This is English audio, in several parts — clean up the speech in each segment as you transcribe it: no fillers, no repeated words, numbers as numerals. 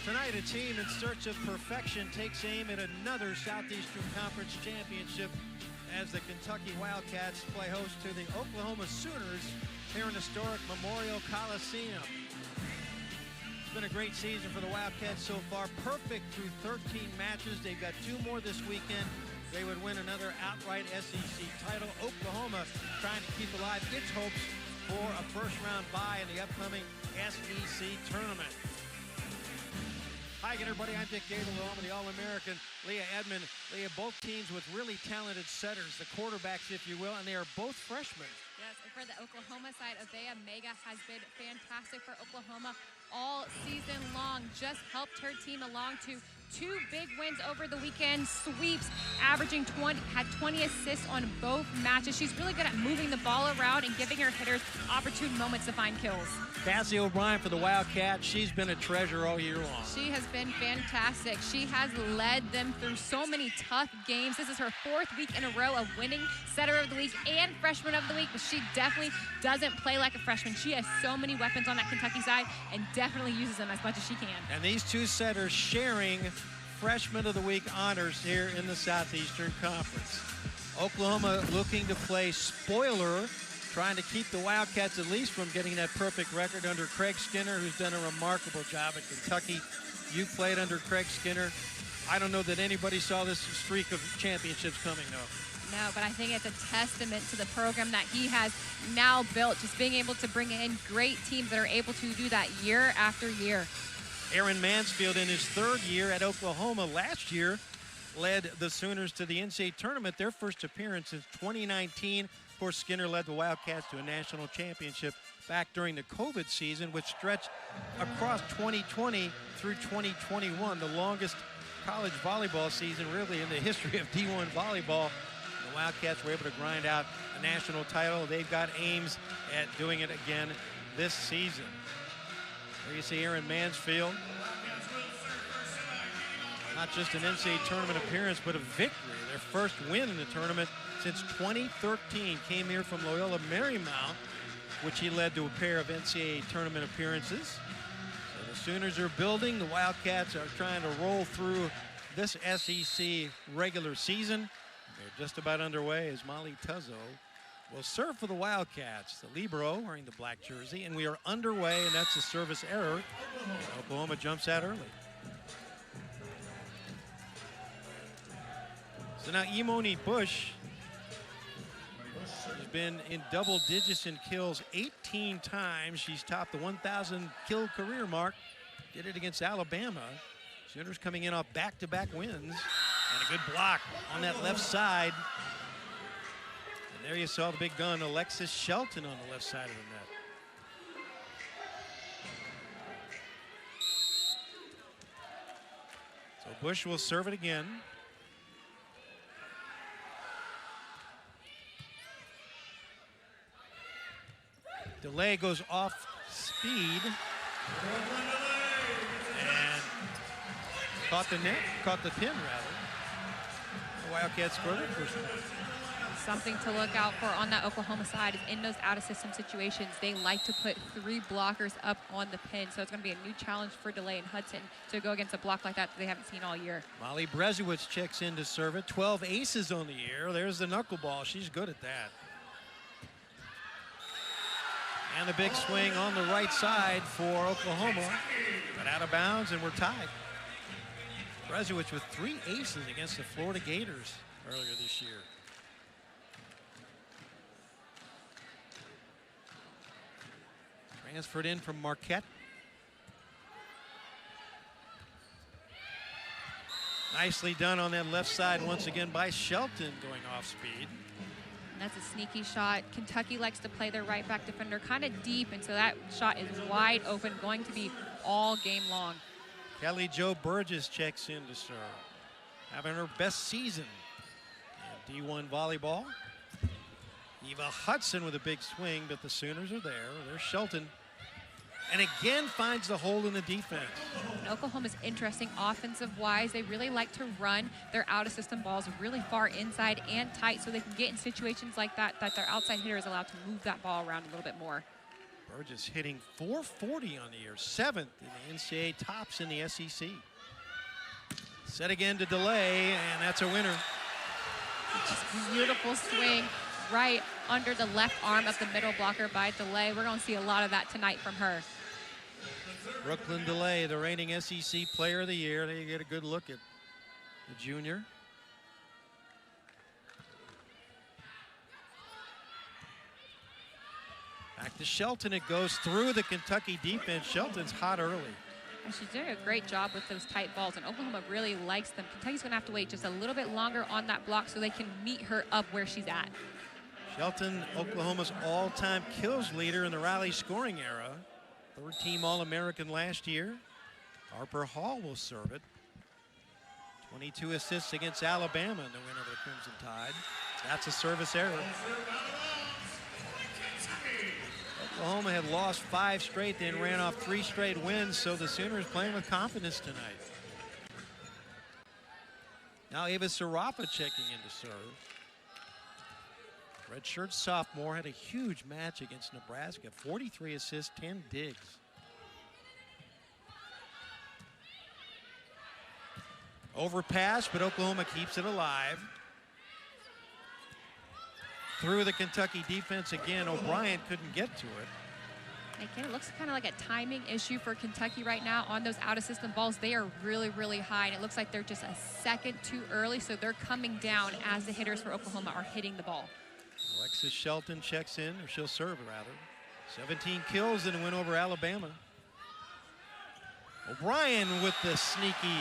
Tonight, a team in search of perfection takes aim at another Southeastern Conference championship as the Kentucky Wildcats play host to the Oklahoma Sooners here in historic Memorial Coliseum. It's been a great season for the Wildcats so far. Perfect through 13 matches. They've got 2 more this weekend. They would win another outright SEC title. Oklahoma trying to keep alive its hopes for a first-round bye in the upcoming SEC tournament. Hi again, everybody. I'm Dick Gable, along with the All-American Leah Edmond. Leah, both teams with really talented setters, the quarterbacks, if you will, and they are both freshmen. Yes, and for the Oklahoma side, Avea Mega has been fantastic for Oklahoma all season long. Just helped her team along to 2 big wins over the weekend, sweeps, averaging 20 assists on both matches. She's really good at moving the ball around and giving her hitters opportune moments to find kills. Cassie O'Brien for the Wildcats. She's been a treasure all year long. She has been fantastic. She has led them through so many tough games. This is her 4th week in a row of winning Setter of the Week and Freshman of the Week, but she definitely doesn't play like a freshman. She has so many weapons on that Kentucky side and definitely uses them as much as she can. And these 2 setters sharing Freshman of the Week honors here in the Southeastern Conference. Oklahoma looking to play spoiler, trying to keep the Wildcats at least from getting that perfect record under Craig Skinner, who's done a remarkable job at Kentucky. You played under Craig Skinner. I don't know that anybody saw this streak of championships coming, though. No, but I think it's a testament to the program that he has now built, just being able to bring in great teams that are able to do that year after year. Aaron Mansfield, in his 3rd year at Oklahoma last year, led the Sooners to the NCAA tournament, their first appearance since 2019. Of course, Skinner led the Wildcats to a national championship back during the COVID season, which stretched across 2020 through 2021, the longest college volleyball season really in the history of D1 volleyball. The Wildcats were able to grind out a national title. They've got aims at doing it again this season. There you see Aaron Mansfield. Not just an NCAA tournament appearance, but a victory. Their first win in the tournament since 2013. Came here from Loyola Marymount, which he led to a pair of NCAA tournament appearances. So the Sooners are building. The Wildcats are trying to roll through this SEC regular season. They're just about underway as Molly Tuzzo will serve for the Wildcats. The libero wearing the black jersey, and we are underway, and that's a service error. Oklahoma jumps out early. So now Imoni Bush has been in double digits in kills 18 times. She's topped the 1,000 kill career mark. Did it against Alabama. Sooners coming in off back-to-back wins. And a good block on that left side. And there you saw the big gun, Alexis Shelton, on the left side of the net. So Bush will serve it again. Delay goes off speed. And caught the net, caught the pin rather. The Wildcats scored their first point. Something to look out for on that Oklahoma side is in those out-of-system situations, they like to put 3 blockers up on the pin. So it's going to be a new challenge for Delay and Hudson to go against a block like that they haven't seen all year. Molly Brezowicz checks in to serve it. 12 aces on the year. There's the knuckleball. She's good at that. And the big swing on the right side for Oklahoma. But out of bounds, and we're tied. Brezowicz with 3 aces against the Florida Gators earlier this year. Transferred in from Marquette. Nicely done on that left side once again by Shelton, going off speed. And that's a sneaky shot. Kentucky likes to play their right back defender kind of deep, and so that shot is wide open, going to be all game long. Kelly Jo Burgess checks in to serve. Having her best season in D1 volleyball. Eva Hudson with a big swing, but the Sooners are there. There's Shelton. And again finds the hole in the defense. And Oklahoma's interesting offensive-wise. They really like to run their out-of-system balls really far inside and tight so they can get in situations like that, that their outside hitter is allowed to move that ball around a little bit more. Burgess hitting .440 on the year, 7th in the NCAA tops in the SEC. Set again to delay, and that's a winner. Just beautiful swing right under the left arm of the middle blocker by Delay. We're going to see a lot of that tonight from her. Brooklyn Delay, the reigning SEC Player of the Year. There you get a good look at the junior. Back to Shelton. It goes through the Kentucky defense. Shelton's hot early. And she's doing a great job with those tight balls, and Oklahoma really likes them. Kentucky's going to have to wait just a little bit longer on that block so they can meet her up where she's at. Shelton, Oklahoma's all-time kills leader in the Raleigh scoring era. Third-team All-American last year. Harper Hall will serve it. 22 assists against Alabama in the win over the Crimson Tide. That's a service error. Oklahoma had lost 5 straight, then ran off 3 straight wins, so the Sooners playing with confidence tonight. Now Ava Sarafa checking in to serve. Redshirt sophomore had a huge match against Nebraska. 43 assists, 10 digs. Overpass, but Oklahoma keeps it alive. Through the Kentucky defense again. O'Brien couldn't get to it. Again, it looks kind of like a timing issue for Kentucky right now on those out-of-system balls. They are really, really high, and it looks like they're just a second too early, so they're coming down as the hitters for Oklahoma are hitting the ball. Alexis Shelton checks in, or she'll serve rather. 17 kills in a win over Alabama. O'Brien with the sneaky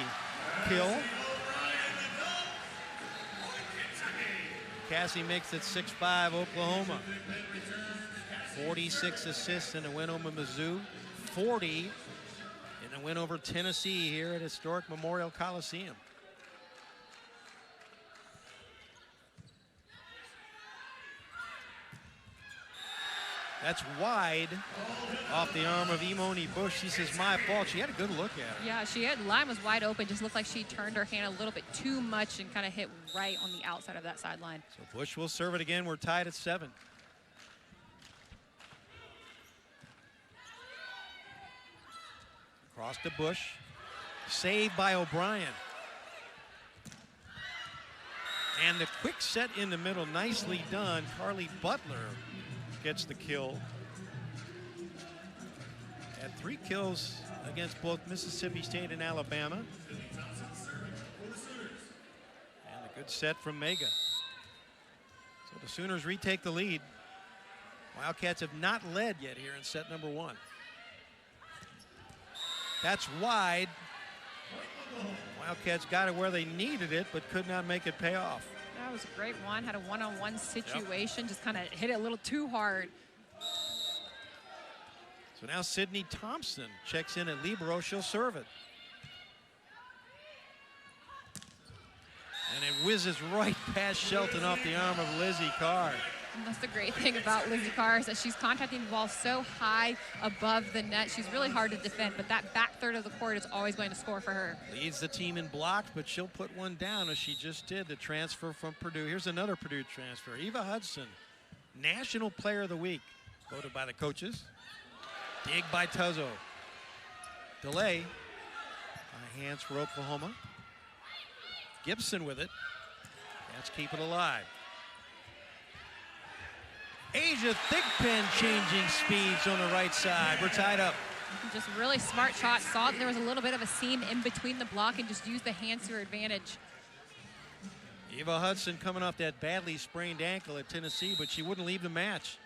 kill. Cassie makes it 6-5 Oklahoma. 46 assists in a win over Mizzou. 40 in a win over Tennessee here at historic Memorial Coliseum. That's wide off the arm of Imoni Bush. She says, my fault. She had a good look at it. Yeah, she had, line was wide open. Just looked like she turned her hand a little bit too much and kind of hit right on the outside of that sideline. So Bush will serve it again. We're tied at 7. Across to Bush. Saved by O'Brien. And the quick set in the middle, nicely done. Carly Butler gets the kill. Had 3 kills against both Mississippi State and Alabama. And a good set from Mega. So the Sooners retake the lead. Wildcats have not led yet here in set number 1. That's wide. Wildcats got it where they needed it, but could not make it pay off. That was a great one. Had a one-on-one situation. Yep. Just kind of hit it a little too hard. So now Sydney Thompson checks in at libero. She'll serve it. And it whizzes right past Shelton off the arm of Lizzie Carr. And that's the great thing about Lizzie Carr is that she's contacting the ball so high above the net. She's really hard to defend, but that back third of the court is always going to score for her. Leads the team in blocks, but she'll put one down as she just did. The transfer from Purdue. Here's another Purdue transfer. Eva Hudson, National Player of the Week, voted by the coaches. Dig by Tuzzo. Delay by hands for Oklahoma. Gibson with it. Let's keep it alive. Asia Thigpen changing speeds on the right side. We're tied up. Just really smart shot. Saw that there was a little bit of a seam in between the block and just used the hands to her advantage. Eva Hudson coming off that badly sprained ankle at Tennessee, but she wouldn't leave the match.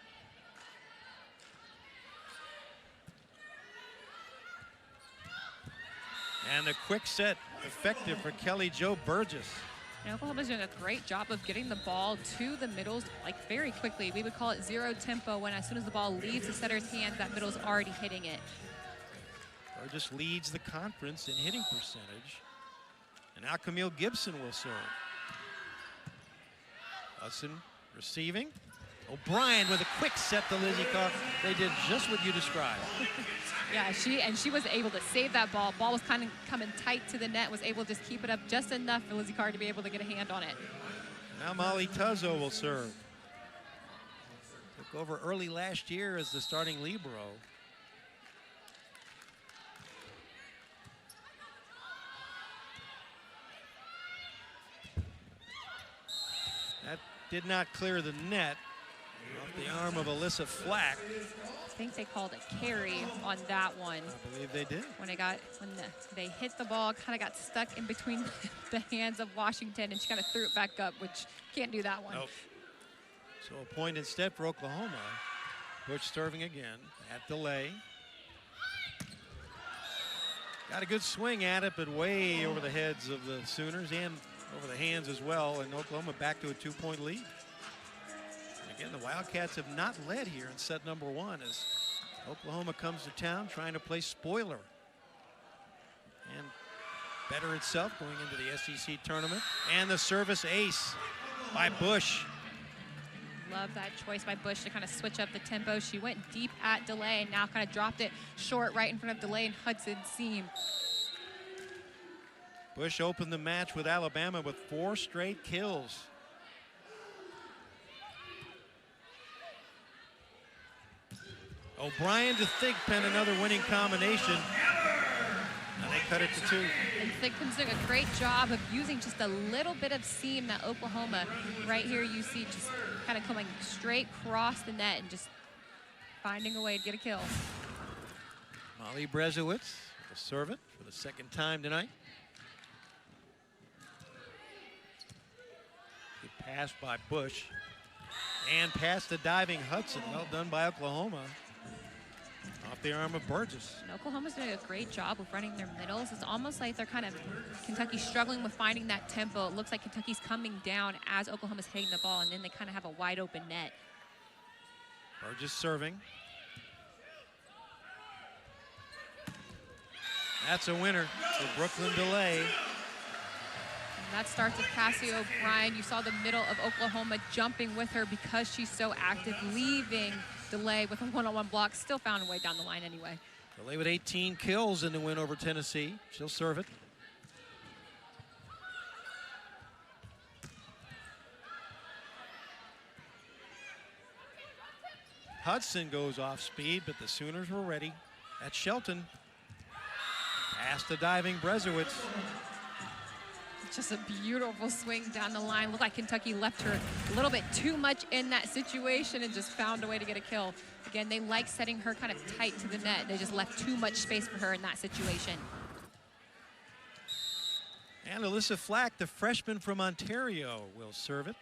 And a quick set effective for Kelly Jo Burgess. And Oklahoma's doing a great job of getting the ball to the middles like very quickly. We would call it 0 tempo when as soon as the ball leaves the setter's hands, that middle's already hitting it. Burgess leads the conference in hitting percentage. And now Camille Gibson will serve. Hudson receiving. O'Brien with a quick set to Lizzie Carr. They did just what you described. Yeah, she was able to save that ball. Ball was kind of coming tight to the net, was able to just keep it up just enough for Lizzie Carr to be able to get a hand on it. Now Molly Tuzzo will serve. Took over early last year as the starting libero. That did not clear the net. Off the arm of Alyssa Flack. I think they called a carry on that one. I believe they did. When they hit the ball, kind of got stuck in between the hands of Washington, and she kind of threw it back up, which can't do that one. Nope. So a point instead for Oklahoma. Bush serving again at delay. Got a good swing at it, but way over the heads of the Sooners and over the hands as well, and Oklahoma back to a 2-point lead. Again, the Wildcats have not led here in set number 1 as Oklahoma comes to town trying to play spoiler and better itself going into the SEC tournament. And the service ace by Bush. Love that choice by Bush to kind of switch up the tempo. She went deep at delay and now kind of dropped it short right in front of delay and Hudson's seam. Bush opened the match with Alabama with 4 straight kills. O'Brien to Thigpen, another winning combination. And they cut it to 2. And Thigpen's doing a great job of using just a little bit of seam that Oklahoma, right here you see just kind of coming straight across the net and just finding a way to get a kill. Molly Brezowitz will serve it for the 2nd time tonight. Good pass by Bush. And past the diving Hudson. Well done by Oklahoma. Off the arm of Burgess. And Oklahoma's doing a great job of running their middles. It's almost like they're kind of, Kentucky's struggling with finding that tempo. It looks like Kentucky's coming down as Oklahoma's hitting the ball, and then they kind of have a wide open net. Burgess serving. That's a winner for Brooklyn Delay. And that starts with Cassie O'Brien. You saw the middle of Oklahoma jumping with her because she's so active, leaving Delay with a one-on-one block, still found a way down the line anyway. Delay with 18 kills in the win over Tennessee. She'll serve it. Hudson goes off speed, but the Sooners were ready. That's Shelton. Past the diving Brezowitz. Just a beautiful swing down the line. Looked like Kentucky left her a little bit too much in that situation and just found a way to get a kill. Again, they like setting her kind of tight to the net. They just left too much space for her in that situation. And Alyssa Flack, the freshman from Ontario, will serve it.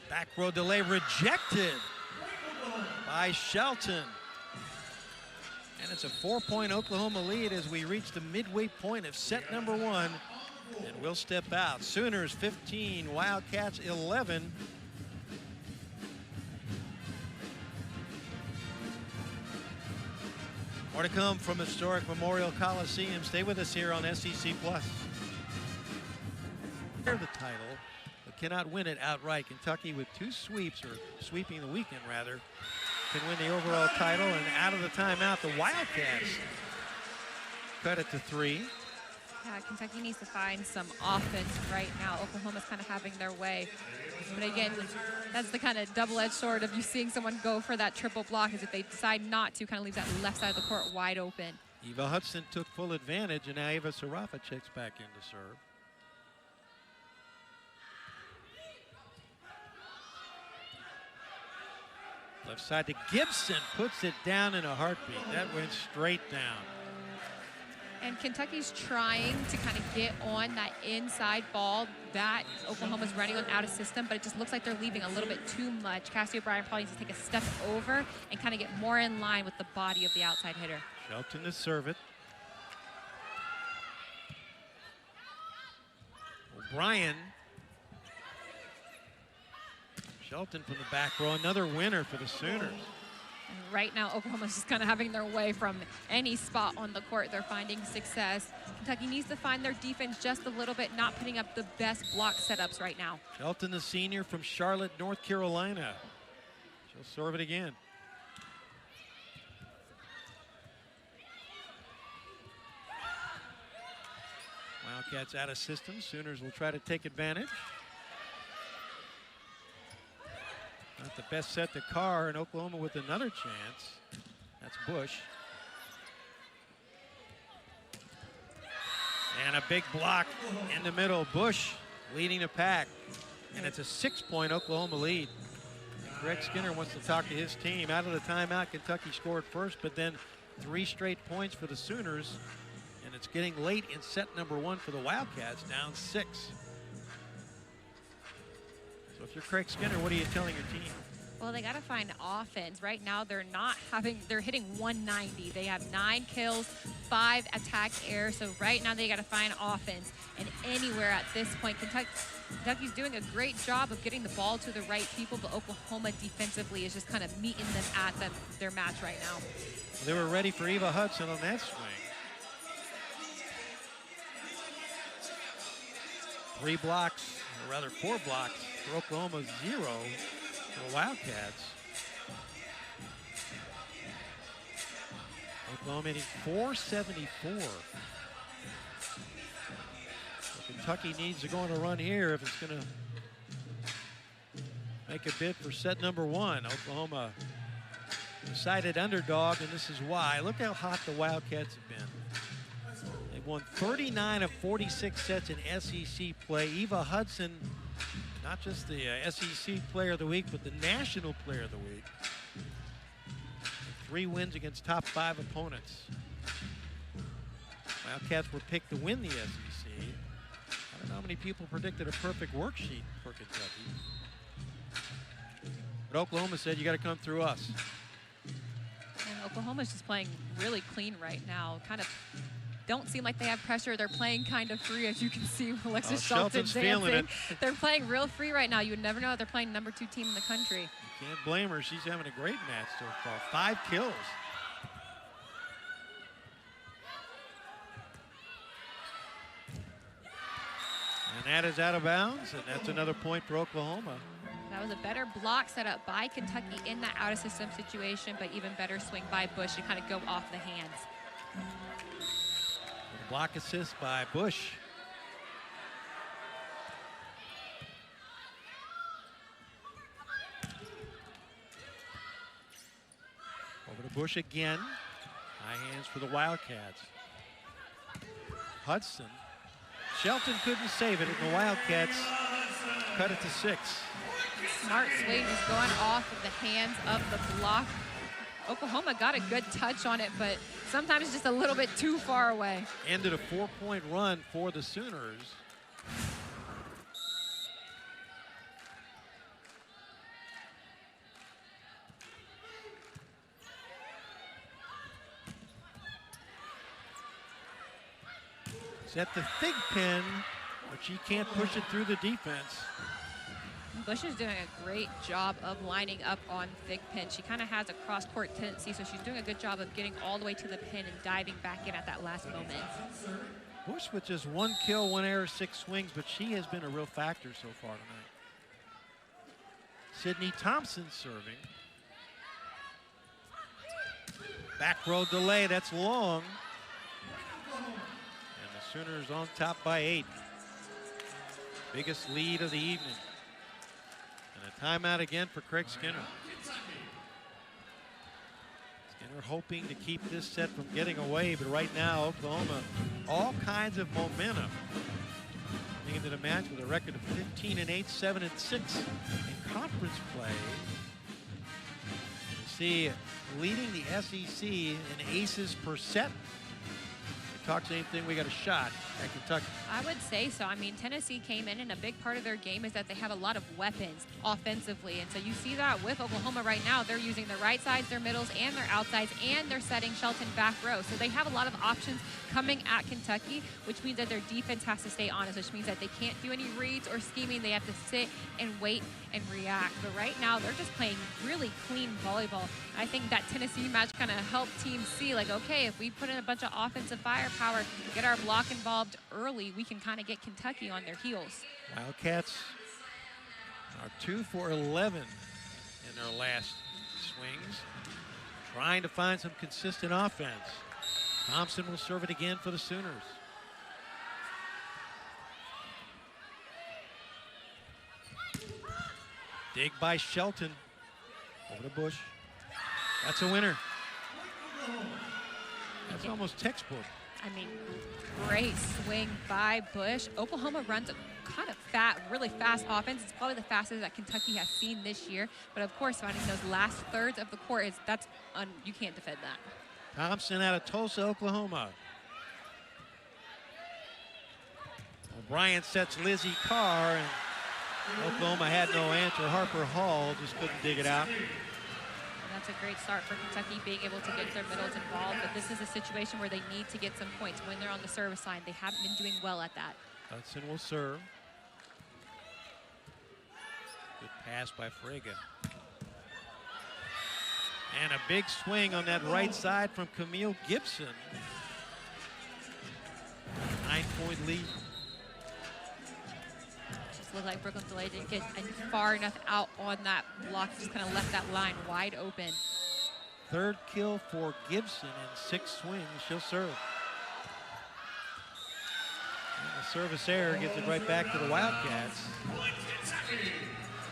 Back row delay rejected by Shelton. And it's a 4-point Oklahoma lead as we reach the midway point of set number 1. And we'll step out. Sooners 15, Wildcats 11. More to come from historic Memorial Coliseum. Stay with us here on SEC Plus. The title, but cannot win it outright. Kentucky with 2 sweeps, or sweeping the weekend rather, can win the overall title. And out of the timeout, the Wildcats cut it to 3. Yeah, Kentucky needs to find some offense right now. Oklahoma's kind of having their way. But again, that's the kind of double-edged sword of you seeing someone go for that triple block, is if they decide not to, kind of leaves that left side of the court wide open. Eva Hudson took full advantage, and now Eva Sarafa checks back in to serve. Left side to Gibson, puts it down in a heartbeat. That went straight down. And Kentucky's trying to kind of get on that inside ball that Oklahoma's running on out of system, but it just looks like they're leaving a little bit too much. Cassie O'Brien probably needs to take a step over and kind of get more in line with the body of the outside hitter. Shelton to serve it. O'Brien. Shelton from the back row, another winner for the Sooners. And right now, Oklahoma's just kind of having their way from any spot on the court. They're finding success. Kentucky needs to find their defense just a little bit, not putting up the best block setups right now. Shelton, the senior from Charlotte, North Carolina. She'll serve it again. Wildcats out of system. Sooners will try to take advantage. Not the best set to Carr, and Oklahoma with another chance. That's Bush. And a big block in the middle. Bush leading the pack. And it's a 6-point Oklahoma lead. Greg Skinner wants to talk to his team. Out of the timeout, Kentucky scored first, but then 3 straight points for the Sooners. And it's getting late in set number 1 for the Wildcats, down 6. So if you're Craig Skinner, what are you telling your team? Well, they got to find offense. Right now, they're hitting 190. They have 9 kills, 5 attack errors. So right now, they got to find offense. And anywhere at this point, Kentucky's doing a great job of getting the ball to the right people, but Oklahoma defensively is just kind of meeting them at their match right now. Well, they were ready for Eva Hudson on that swing. 3 blocks, or rather 4 blocks for Oklahoma, 0 for the Wildcats. Oklahoma hitting .474. So Kentucky needs to go on a run here if it's going to make a bid for set number 1. Oklahoma decided underdog, and this is why. Look how hot the Wildcats have been. They've won 39 of 46 sets in SEC play. Eva Hudson, not just the SEC Player of the Week, but the National Player of the Week. 3 wins against top 5 opponents. Wildcats were picked to win the SEC. I don't know how many people predicted a perfect worksheet for Kentucky. But Oklahoma said, you got to come through us. And Oklahoma's just playing really clean right now. Kind of don't seem like they have pressure. They're playing kind of free, as you can see. Alexis Shelton's dancing. They're playing real free right now. You would never know they're playing number 2 team in the country. You can't blame her. She's having a great match so far. 5 kills. And that is out of bounds, and that's another point for Oklahoma. That was a better block set up by Kentucky in that out-of-system situation, but even better swing by Bush to kind of go off the hands. Block assist by Bush. Over to Bush again. High hands for the Wildcats. Hudson. Shelton couldn't save it, and the Wildcats cut it to 6. Smart swing is going off of the hands of the block. Oklahoma got a good touch on it, but sometimes it's just a little bit too far away. Ended a 4-point run for the Sooners. It's at the thick pin, but she can't push it through the defense. Bush is doing a great job of lining up on thick pin. She kind of has a cross-court tendency, so she's doing a good job of getting all the way to the pin and diving back in at that last moment. Bush with just 1 kill, 1 error, 6 swings, but she has been a real factor so far tonight. Sydney Thompson serving. Back row delay, that's long. And the Sooners on top by 8. Biggest lead of the evening. And a timeout again for Craig Skinner. Skinner hoping to keep this set from getting away, but right now Oklahoma, all kinds of momentum. Coming into the match with a record of 15-8, 7-6 in conference play. You see, leading the SEC in aces per set. Talk same thing, we got a shot at Kentucky. I would say so. I mean, Tennessee came in, and a big part of their game is that they have a lot of weapons offensively. And so you see that with Oklahoma right now. They're using their right sides, their middles, and their outsides, and they're setting Shelton back row. So they have a lot of options coming at Kentucky, which means that their defense has to stay honest, which means that they can't do any reads or scheming. They have to sit and wait and react. But right now, they're just playing really clean volleyball. I think that Tennessee match kind of helped teams see, like, okay, if we put in a bunch of offensive firepower, get our block involved early, we can kind of get Kentucky on their heels. Wildcats are 2 for 11 in their last swings, trying to find some consistent offense. Thompson will serve it again for the Sooners. Dig by Shelton. Over to Bush. That's a winner. That's almost textbook. I mean, great swing by Bush. Oklahoma runs a kind of really fast offense. It's probably the fastest that Kentucky has seen this year. But of course, finding those last thirds of the court, you can't defend that. Thompson out of Tulsa, Oklahoma. O'Brien sets Lizzie Carr, and Oklahoma had no answer. Harper Hall just couldn't dig it out. And that's a great start for Kentucky, being able to get their middles involved. But this is a situation where they need to get some points when they're on the service line. They haven't been doing well at that. Hudson will serve. Good pass by Frege. And a big swing on that right side from Camille Gibson. 9-point lead. Just looked like Brooklyn DeLay didn't get far enough out on that block. Just kind of left that line wide open. Third kill for Gibson in 6 swings. She'll serve. And the service error gives it right back to the Wildcats.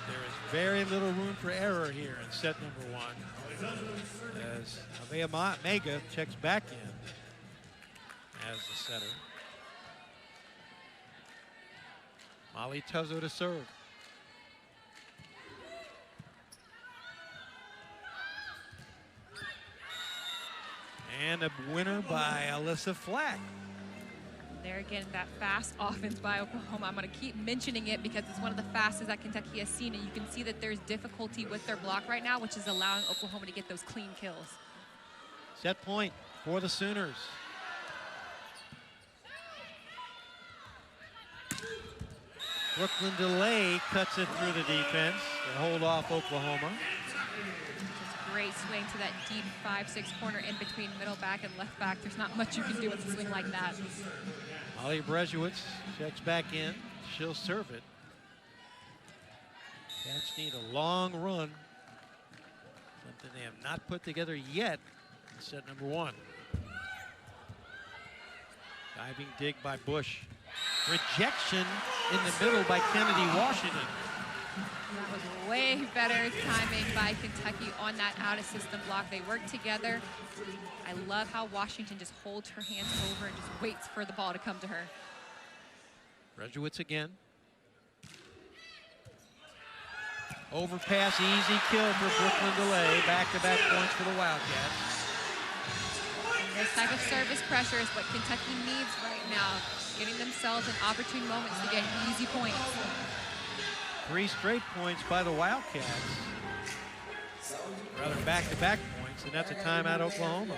There is very little room for error here in set number 1. As Avea Mega checks back in as the setter. Molly Tuzzo to serve. And a winner by Alyssa Flack. There again, that fast offense by Oklahoma. I'm going to keep mentioning it because it's one of the fastest that Kentucky has seen, and you can see that there's difficulty with their block right now, which is allowing Oklahoma to get those clean kills. Set point for the Sooners. Brooklyn DeLay cuts it through the defense to hold off Oklahoma. Great swing to that deep 5-6 corner in between middle back and left back. There's not much you can do with a swing like that. Holly Brezowitz checks back in. She'll serve it. Cats need a long run. Something they have not put together yet in set number 1. Diving dig by Bush. Rejection in the middle by Kennedy Washington. That was way better timing by Kentucky on that out-of-system block. They work together. I love how Washington just holds her hands over and just waits for the ball to come to her. Brezowitz again. Overpass, easy kill for Brooklyn DeLay. Back-to-back points for the Wildcats. And this type of service pressure is what Kentucky needs right now, getting themselves in opportune moments to get easy points. 3 straight points by the Wildcats. Rather back-to-back points, and that's a timeout Oklahoma.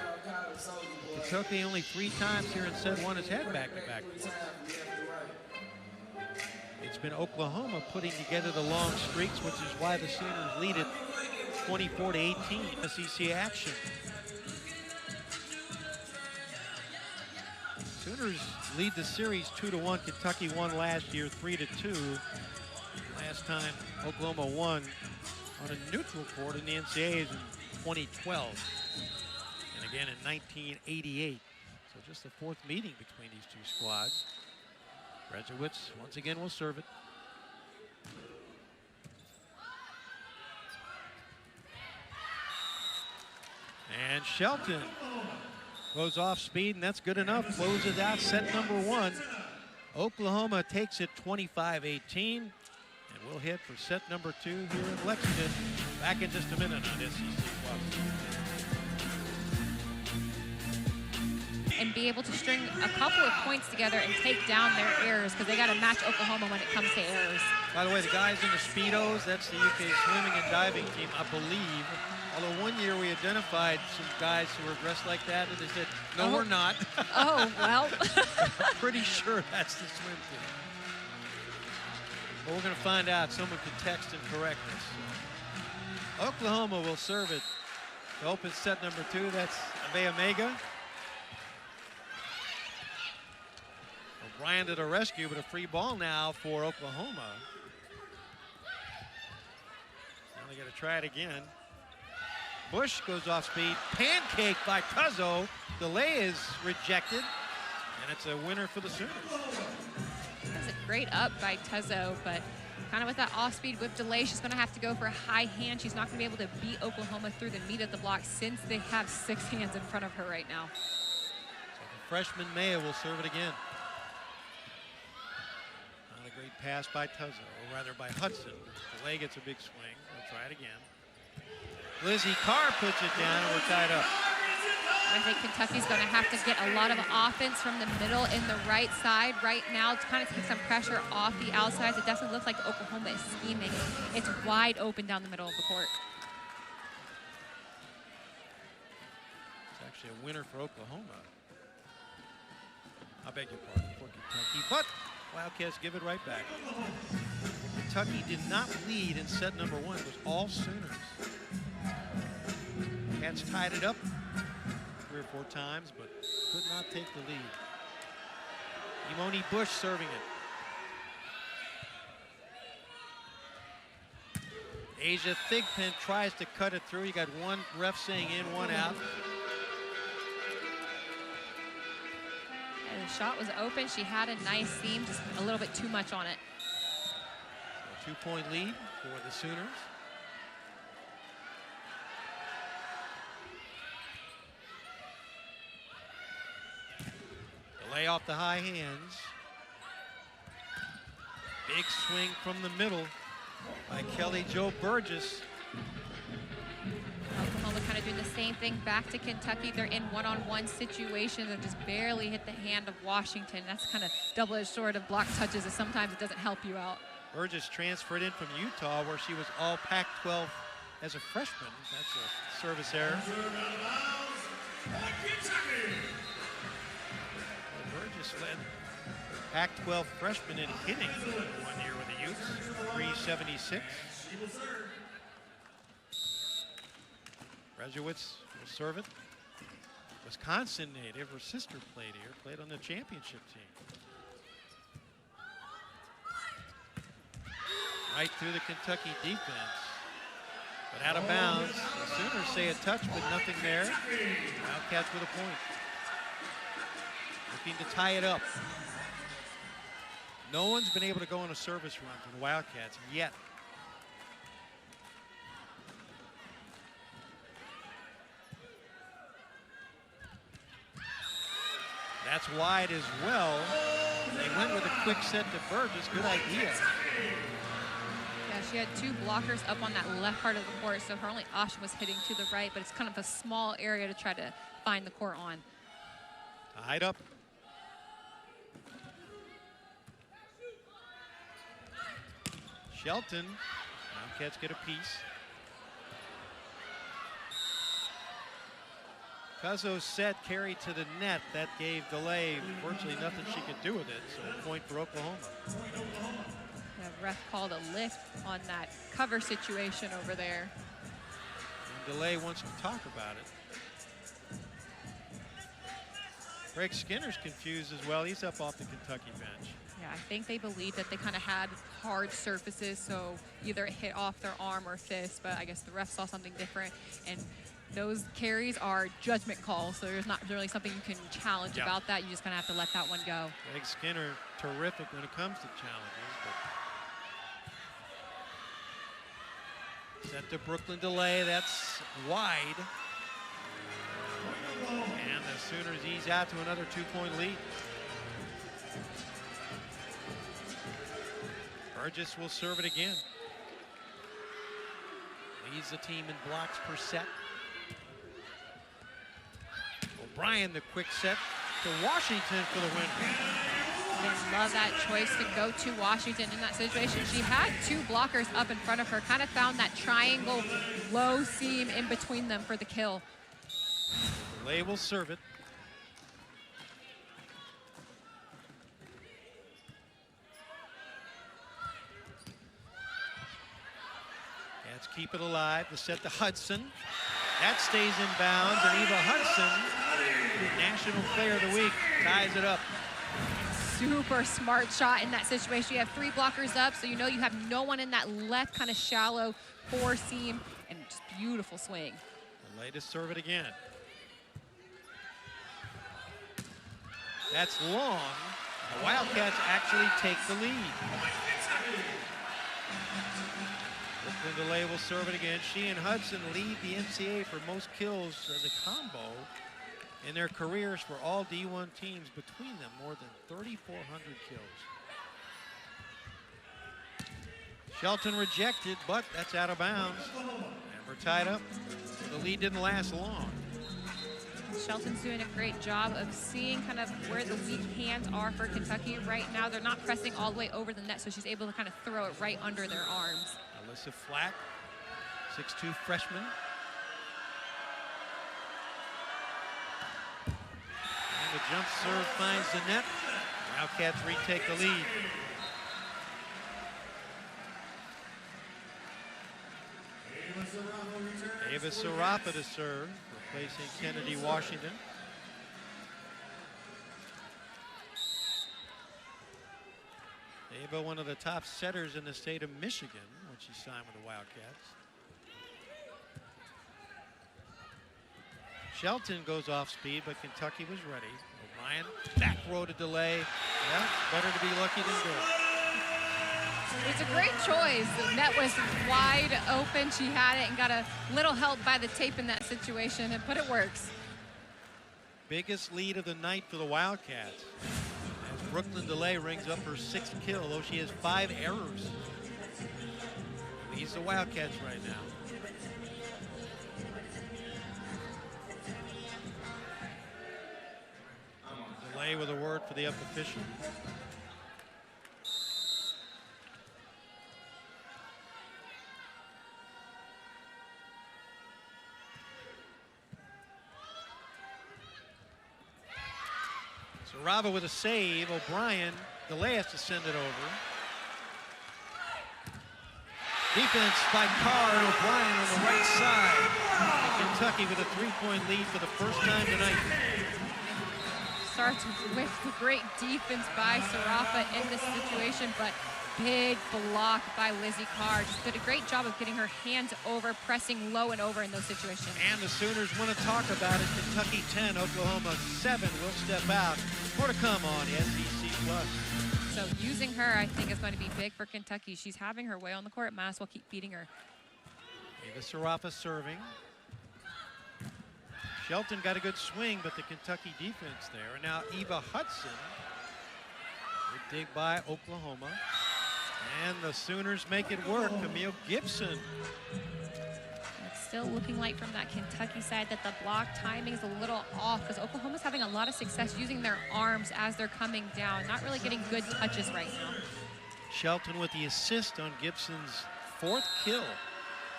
Kentucky only 3 times here in set 1 has had back-to-back points. It's been Oklahoma putting together the long streaks, which is why the Sooners lead it 24-18 SEC action. Sooners lead the series 2-1. Kentucky won last year 3-2. Last time Oklahoma won on a neutral court in the NCAAs in 2012. And again in 1988. So just the 4th meeting between these 2 squads. Brezowitz once again will serve it. And Shelton goes off speed, and that's good enough. Closes out set number 1. Oklahoma takes it 25-18. And we'll hit for set number 2 here in Lexington. Back in just a minute on SEC Plus. And be able to string a couple of points together and take down their errors, because they got to match Oklahoma when it comes to errors. By the way, the guys in the Speedos, that's the UK swimming and diving team, I believe. Although one year we identified some guys who were dressed like that, and they said, no, we're not. Oh, well. I'm pretty sure that's the swim team. But we're going to find out. Someone can text and correct us. Oklahoma will serve it to open set number 2. That's Avea Mega. O'Brien to the rescue, but a free ball now for Oklahoma. Now they got to try it again. Bush goes off speed. Pancake by Tuzzo. DeLay is rejected, and it's a winner for the Sooners. That's a great up by Tuzzo, but Kind of with that off-speed whip delay, she's going to have to go for a high hand. She's not going to be able to beat Oklahoma through the meat of the block since they have 6 hands in front of her right now. So the freshman Maya will serve it again. Not a great pass by Tuzzo, or rather by Hudson. Delay gets a big swing. We'll try it again. Lizzie Carr puts it down, and we're tied up. I think Kentucky's going to have to get a lot of offense from the middle in the right side right now to kind of take some pressure off the outsides. It doesn't look like Oklahoma is scheming. It's wide open down the middle of the court. It's actually a winner for Oklahoma. I beg your pardon, for Kentucky, but Wildcats give it right back. Kentucky did not lead in set number 1. It was all Sooners. Cats tied it up 3 or 4 times, but could not take the lead. Imoni Bush serving it. Asia Thigpen tries to cut it through. You got one ref saying in, one out. And the shot was open. She had a nice seam, just a little bit too much on it. So a 2-point lead for the Sooners. Lay off the high hands. Big swing from the middle by Kelly Jo Burgess. Oklahoma kind of doing the same thing back to Kentucky. They're in one-on-one situations and just barely hit the hand of Washington. That's kind of double-edged sword of block touches, and sometimes it doesn't help you out. Burgess transferred in from Utah, where she was all Pac-12 as a freshman. That's a service error. Burgess led Pac-12 freshman in hitting 1 year with the Utes, 376. Rejewitz will serve it. Wisconsin native, her sister played here, played on the championship team. Right through the Kentucky defense, but out of bounds. The Sooners say a touch, but nothing there. Wildcats with a point. Looking to tie it up. No one's been able to go on a service run for the Wildcats yet. That's wide as well. They went with a quick set to Burgess. Good idea. Yeah, she had 2 blockers up on that left part of the court, so her only option was hitting to the right, but it's kind of a small area to try to find the court on. Tied up. Shelton, Wildcats get a piece. Cuzzo's set carried to the net. That gave Delay virtually nothing she could do with it, so a point for Oklahoma. The ref called a lift on that cover situation over there. And Delay wants to talk about it. Greg Skinner's confused as well. He's up off the Kentucky bench. Yeah, I think they believed that they kind of had hard surfaces, so either it hit off their arm or fist, but I guess the ref saw something different. And those carries are judgment calls, so there's not really something you can challenge about that. You just kind of have to let that one go. Greg Skinner, terrific when it comes to challenges. But set to Brooklyn Delay, that's wide. And the Sooners ease out to another 2-point lead. Burgess will serve it again. Leads the team in blocks per set. O'Brien, the quick set to Washington for the win. I love that choice to go to Washington in that situation. She had 2 blockers up in front of her, kind of found that triangle low seam in between them for the kill. Delay will serve it. Let's keep it alive. The set to Hudson. That stays in bounds, and Eva Hudson, National Player of the Week, ties it up. Super smart shot in that situation. You have 3 blockers up, so you know you have no one in that left kind of shallow 4 seam, and just beautiful swing. Delay to serve it again. That's long. The Wildcats actually take the lead. Brooklyn DeLay will serve it again. She and Hudson lead the NCAA for most kills as a combo in their careers for all D1 teams. Between them, more than 3,400 kills. Shelton rejected, but that's out of bounds. And we're tied up. The lead didn't last long. Shelton's doing a great job of seeing kind of where the weak hands are for Kentucky right now. They're not pressing all the way over the net, so she's able to kind of throw it right under their arms. Alyssa Flack, 6'2" freshman. And the jump serve finds the net. Wildcats retake the lead. Ava Serapa to serve, replacing Kennedy Washington. Ava, one of the top setters in the state of Michigan when she signed with the Wildcats. Shelton goes off speed, but Kentucky was ready. O'Brien, back row to delay. Yeah, better to be lucky than good. It's a great choice. The net was wide open. She had it and got a little help by the tape in that situation, but it works. Biggest lead of the night for the Wildcats. As Brooklyn DeLay rings up her 6th kill, though she has 5 errors. Leads the Wildcats right now. DeLay with a word for the up official. Rava with a save. O'Brien, DeLay has to send it over. Defense by Carr and O'Brien on the right side. Kentucky with a 3-point lead for the first time tonight. Starts with the great defense by Serapa in this situation, but big block by Lizzie Carr. Just did a great job of getting her hands over, pressing low and over in those situations. And the Sooners want to talk about it. Kentucky 10, Oklahoma 7 will step out. More to come on SEC Plus. So using her, I think, is going to be big for Kentucky. She's having her way on the court. Might as well keep feeding her. Ava Serapa serving. Shelton got a good swing, but the Kentucky defense there. And now Eva Hudson. Good dig by Oklahoma. And the Sooners make it work. Camille Gibson. It's still looking like from that Kentucky side that the block timing is a little off because Oklahoma's having a lot of success using their arms as they're coming down. Not really getting good touches right now. Shelton with the assist on Gibson's 4th kill.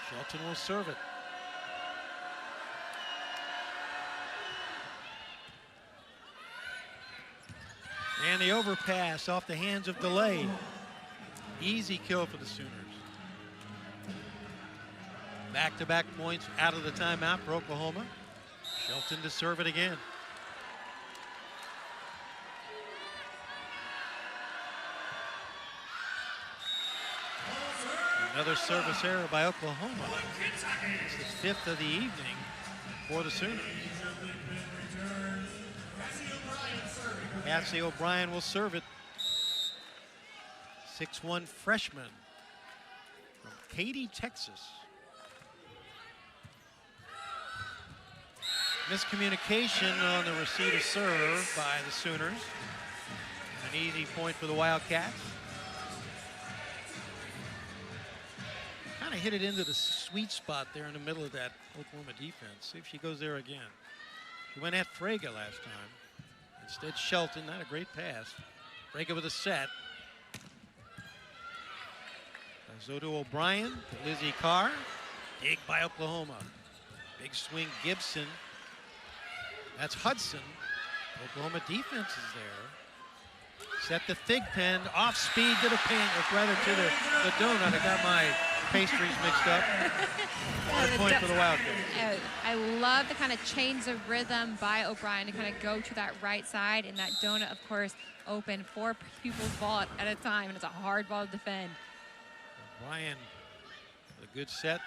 Shelton will serve it. And the overpass off the hands of DeLay. Easy kill for the Sooners. Back-to-back points out of the timeout for Oklahoma. Shelton to serve it again. Another service error by Oklahoma. It's the 5th of the evening for the Sooners. Cassie O'Brien will serve it. 6'1" freshman from Katy, Texas. Miscommunication on the receive serve by the Sooners. An easy point for the Wildcats. Kind of hit it into the sweet spot there in the middle of that Oklahoma defense. See if she goes there again. She went at Fraga last time. Instead, Shelton, not a great pass. Fraga with a set. Zoto O'Brien to Lizzie Carr. Dig by Oklahoma. Big swing Gibson. That's Hudson. Oklahoma defense is there. Set the Thigpen, off speed to the paint, or rather to the donut. I got my pastries mixed up. Point for the Wildcats. I love the kind of chains of rhythm by O'Brien to kind of go to that right side, and that donut, of course, open 4 people's ball at a time, and it's a hard ball to defend. O'Brien, a good set,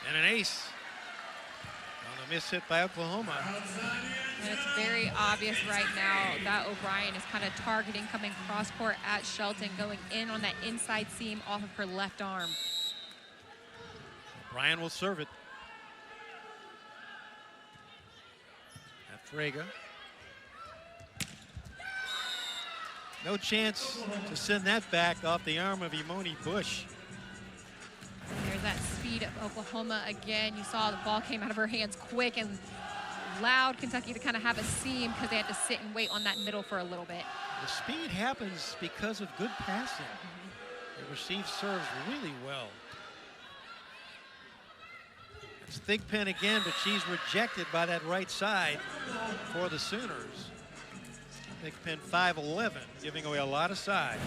and an ace on a miss hit by Oklahoma. And it's very obvious right now that O'Brien is kind of targeting, coming cross court at Shelton, going in on that inside seam off of her left arm. Ryan will serve it. At Frega. No chance to send that back off the arm of Imoni Bush. There's that speed of Oklahoma again. You saw the ball came out of her hands quick and allowed Kentucky to kind of have a seam because they had to sit and wait on that middle for a little bit. The speed happens because of good passing. They receive serves really well. It's Thigpen again, but she's rejected by that right side for the Sooners. Thigpen 5'11", giving away a lot of side.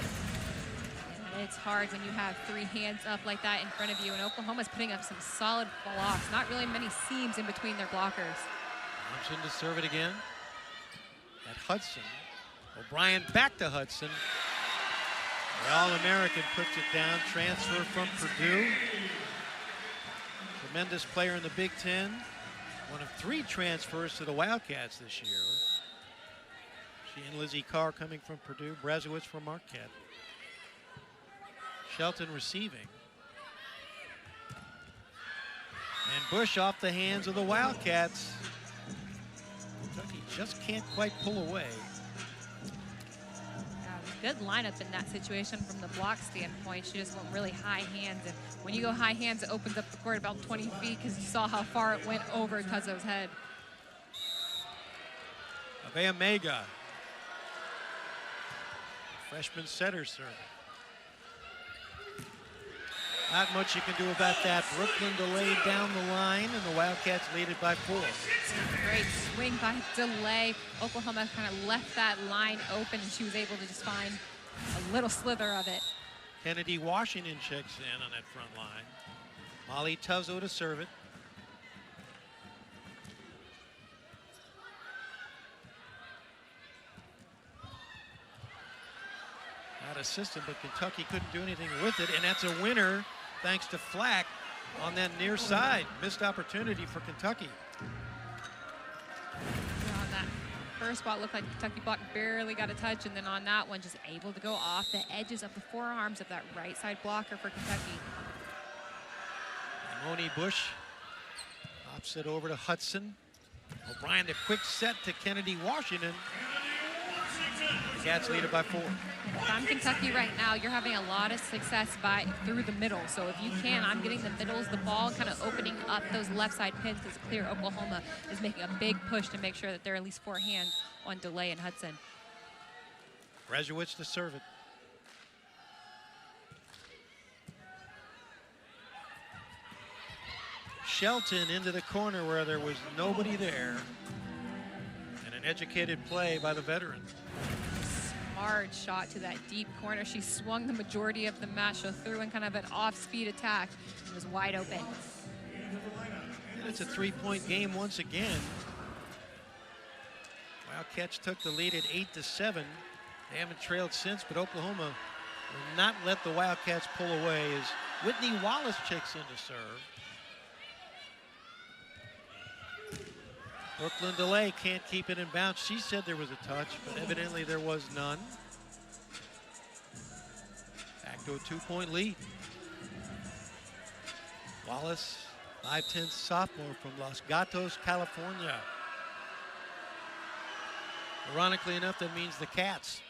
And it's hard when you have three hands up like that in front of you, and Oklahoma's putting up some solid blocks. Not really many seams in between their blockers. Thompson to serve it again. At Hudson. O'Brien back to Hudson. The All-American puts it down. Transfer from Purdue. Tremendous player in the Big Ten. One of 3 transfers to the Wildcats this year. She and Lizzie Carr coming from Purdue. Brazowitz from Marquette. Shelton receiving. And Bush off the hands of the Wildcats. Kentucky just can't quite pull away. Good lineup in that situation from the block standpoint. She just went really high hands, and when you go high hands, it opens up the court about 20 feet because you saw how far it went over Cuzzo's head. Avea Mega. Freshman setter serve. Not much you can do about that. Brooklyn delayed down the line, and the Wildcats lead it by 4. Great swing by DeLay. Oklahoma kind of left that line open, and she was able to just find a little slither of it. Kennedy Washington checks in on that front line. Molly Tuzzo to serve it. Not assistant, but Kentucky couldn't do anything with it, and that's a winner thanks to Flack on that near side. Missed opportunity for Kentucky. On that first spot, looked like Kentucky block barely got a touch, and then on that one, just able to go off the edges of the forearms of that right side blocker for Kentucky. Imoni Bush pops it over to Hudson. O'Brien, the quick set to Kennedy Washington. The Cats lead it by 4. If I'm Kentucky right now, you're having a lot of success through the middle. So if you can, I'm getting the middles, the ball, kind of opening up those left side pins, because it's clear Oklahoma is making a big push to make sure that there are at least 4 hands on DeLay and Hudson. Brazowitz to serve it. Shelton into the corner where there was nobody there. And an educated play by the veteran. Hard shot to that deep corner. She swung the majority of the match, so threw in kind of an off-speed attack and was wide open. And it's a 3-point game once again. Wildcats took the lead at 8-7. They haven't trailed since, but Oklahoma will not let the Wildcats pull away as Whitney Wallace checks in to serve. Brooklyn DeLay can't keep it in bounds. She said there was a touch, but evidently there was none. Back to a 2-point lead. Wallace, 5'10" sophomore from Los Gatos, California. Ironically enough, that means the Cats.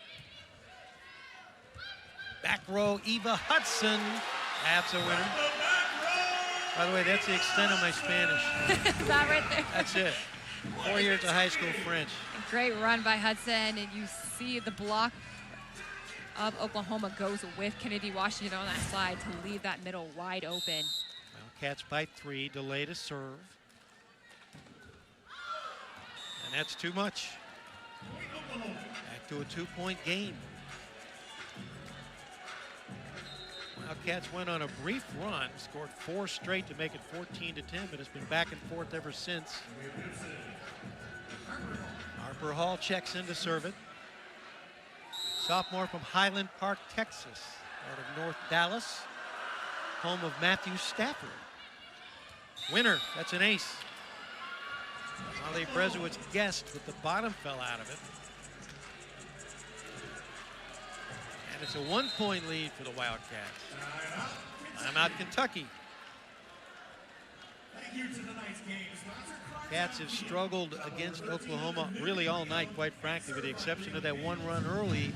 Back row, Eva Hudson. That's a winner. By the way, that's the extent of my Spanish. That right there. That's it. 4 years of high school French. Great run by Hudson, and you see the block of Oklahoma goes with Kennedy Washington on that side to leave that middle wide open. Wildcats by 3, delay to serve. And that's too much. Back to a 2-point game. Wildcats went on a brief run, scored 4 straight to make it 14-10, but it's been back and forth ever since. Harper Hall checks in to serve it. Sophomore from Highland Park, Texas, out of North Dallas, home of Matthew Stafford. Winner, that's an ace. Molly Brazowitz guessed, but the bottom fell out of it. And it's a 1-point lead for the Wildcats. Timeout Kentucky. Cats have struggled against Oklahoma really all night, quite frankly, with the exception of that one run early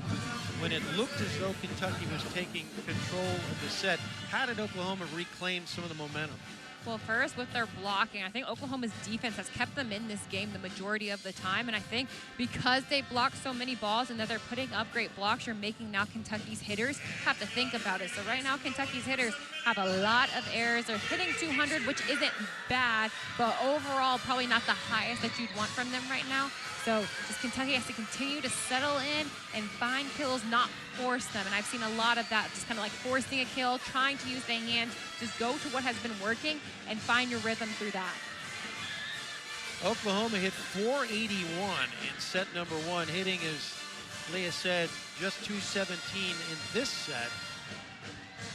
when it looked as though Kentucky was taking control of the set. How did Oklahoma reclaim some of the momentum? Well, first, with their blocking, I think Oklahoma's defense has kept them in this game the majority of the time. And I think because they block so many balls and that they're putting up great blocks, you're making now Kentucky's hitters have to think about it. So right now, Kentucky's hitters have a lot of errors. They're hitting 200, which isn't bad, but overall, probably not the highest that you'd want from them right now. So just Kentucky has to continue to settle in and find kills, not force them. And I've seen a lot of that, just kind of like forcing a kill, trying to use the hands, just go to what has been working and find your rhythm through that. Oklahoma hit 481 in set number one, hitting, as Leah said, just 217 in this set.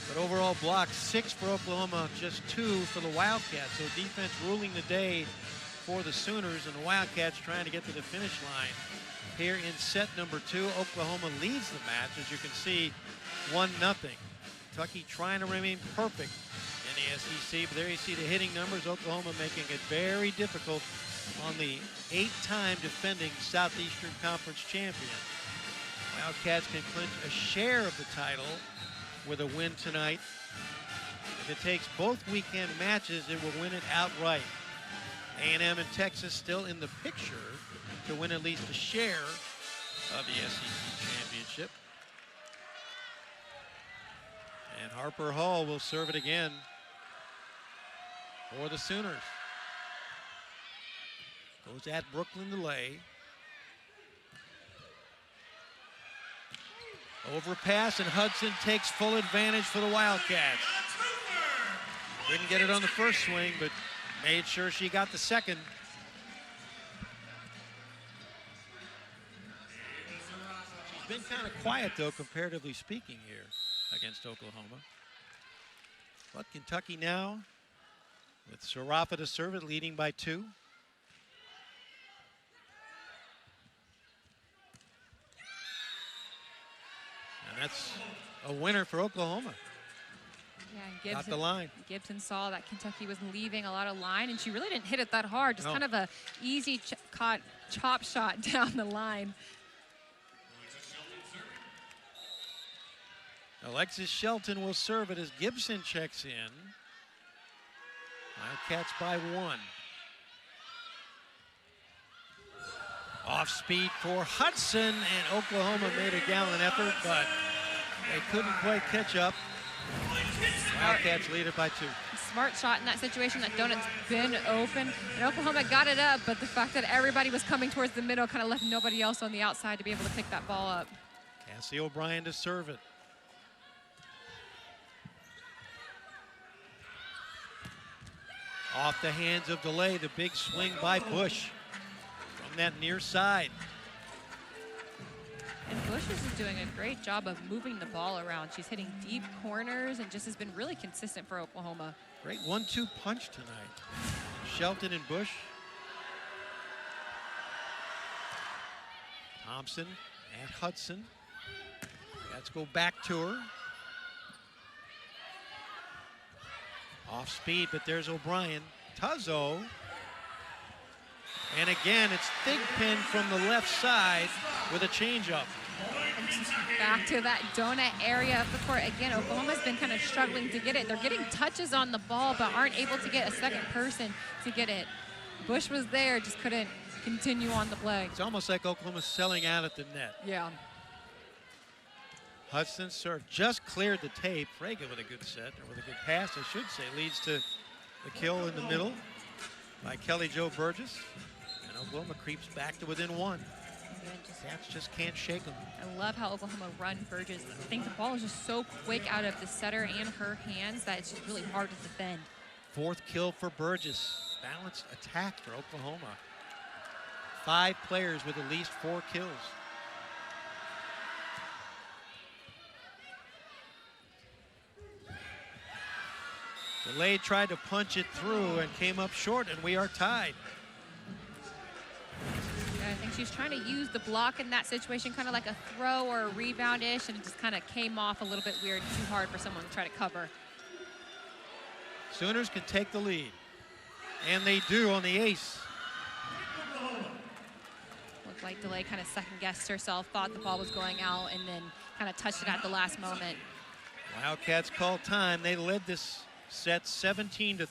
But overall blocks, 6 for Oklahoma, just 2 for the Wildcats. So defense ruling the day for the Sooners, and the Wildcats trying to get to the finish line. Here in set number 2, Oklahoma leads the match, as you can see, 1-0. Kentucky trying to remain perfect in the SEC, but there you see the hitting numbers. Oklahoma making it very difficult on the 8-time defending Southeastern Conference champion. Wildcats can clinch a share of the title with a win tonight. If it takes both weekend matches, it will win it outright. A&M and Texas still in the picture to win at least a share of the SEC championship. And Harper Hall will serve it again for the Sooners. Goes at Brooklyn delay. Overpass, and Hudson takes full advantage for the Wildcats. Didn't get it on the first swing, but made sure she got the second. She's been kind of quiet, though, comparatively speaking, here against Oklahoma. But Kentucky now, with Sarafa to serve it, leading by 2. And that's a winner for Oklahoma. Yeah, got the line. Gibson saw that Kentucky was leaving a lot of line, and she really didn't hit it that hard. Just kind of a easy chop shot down the line. Alexis Shelton will serve it as Gibson checks in. Wildcats by 1. Off speed for Hudson, and Oklahoma made a gallant effort, but they couldn't quite catch up. Wildcats lead it by 2. Smart shot in that situation. That donut's been open, and Oklahoma got it up, but the fact that everybody was coming towards the middle kind of left nobody else on the outside to be able to pick that ball up. Cassie O'Brien to serve it. Off the hands of delay, the big swing by Bush from that near side. And Bush is doing a great job of moving the ball around. She's hitting deep corners and just has been really consistent for Oklahoma. Great 1-2 punch tonight. Shelton and Bush. Thompson and Hudson. Let's go back to her. Off speed, but there's O'Brien. Tuzzo. And again, it's Thigpen from the left side with a changeup. Back to that donut area of the court. Again, Oklahoma's been kind of struggling to get it. They're getting touches on the ball, but aren't able to get a second person to get it. Bush was there, just couldn't continue on the play. It's almost like Oklahoma's selling out at the net. Yeah. Hudson serve just cleared the tape. Frege with a good set, or with a good pass, I should say, leads to the kill in the middle by Kelly Jo Burgess. And Oklahoma creeps back to within 1. Cats just can't shake them. I love how Oklahoma run Burgess. I think the ball is just so quick out of the setter and her hands that it's just really hard to defend. 4th kill for Burgess. Balanced attack for Oklahoma. 5 players with at least 4 kills. Delay tried to punch it through and came up short, and we are tied. I think she's trying to use the block in that situation, kind of like a throw or a rebound-ish, and it just kind of came off a little bit weird, too hard for someone to try to cover. Sooners can take the lead. And they do on the ace. Looked like DeLay kind of second-guessed herself, thought the ball was going out, and then kind of touched it at the last moment. Wildcats called time. They led this set 17-13.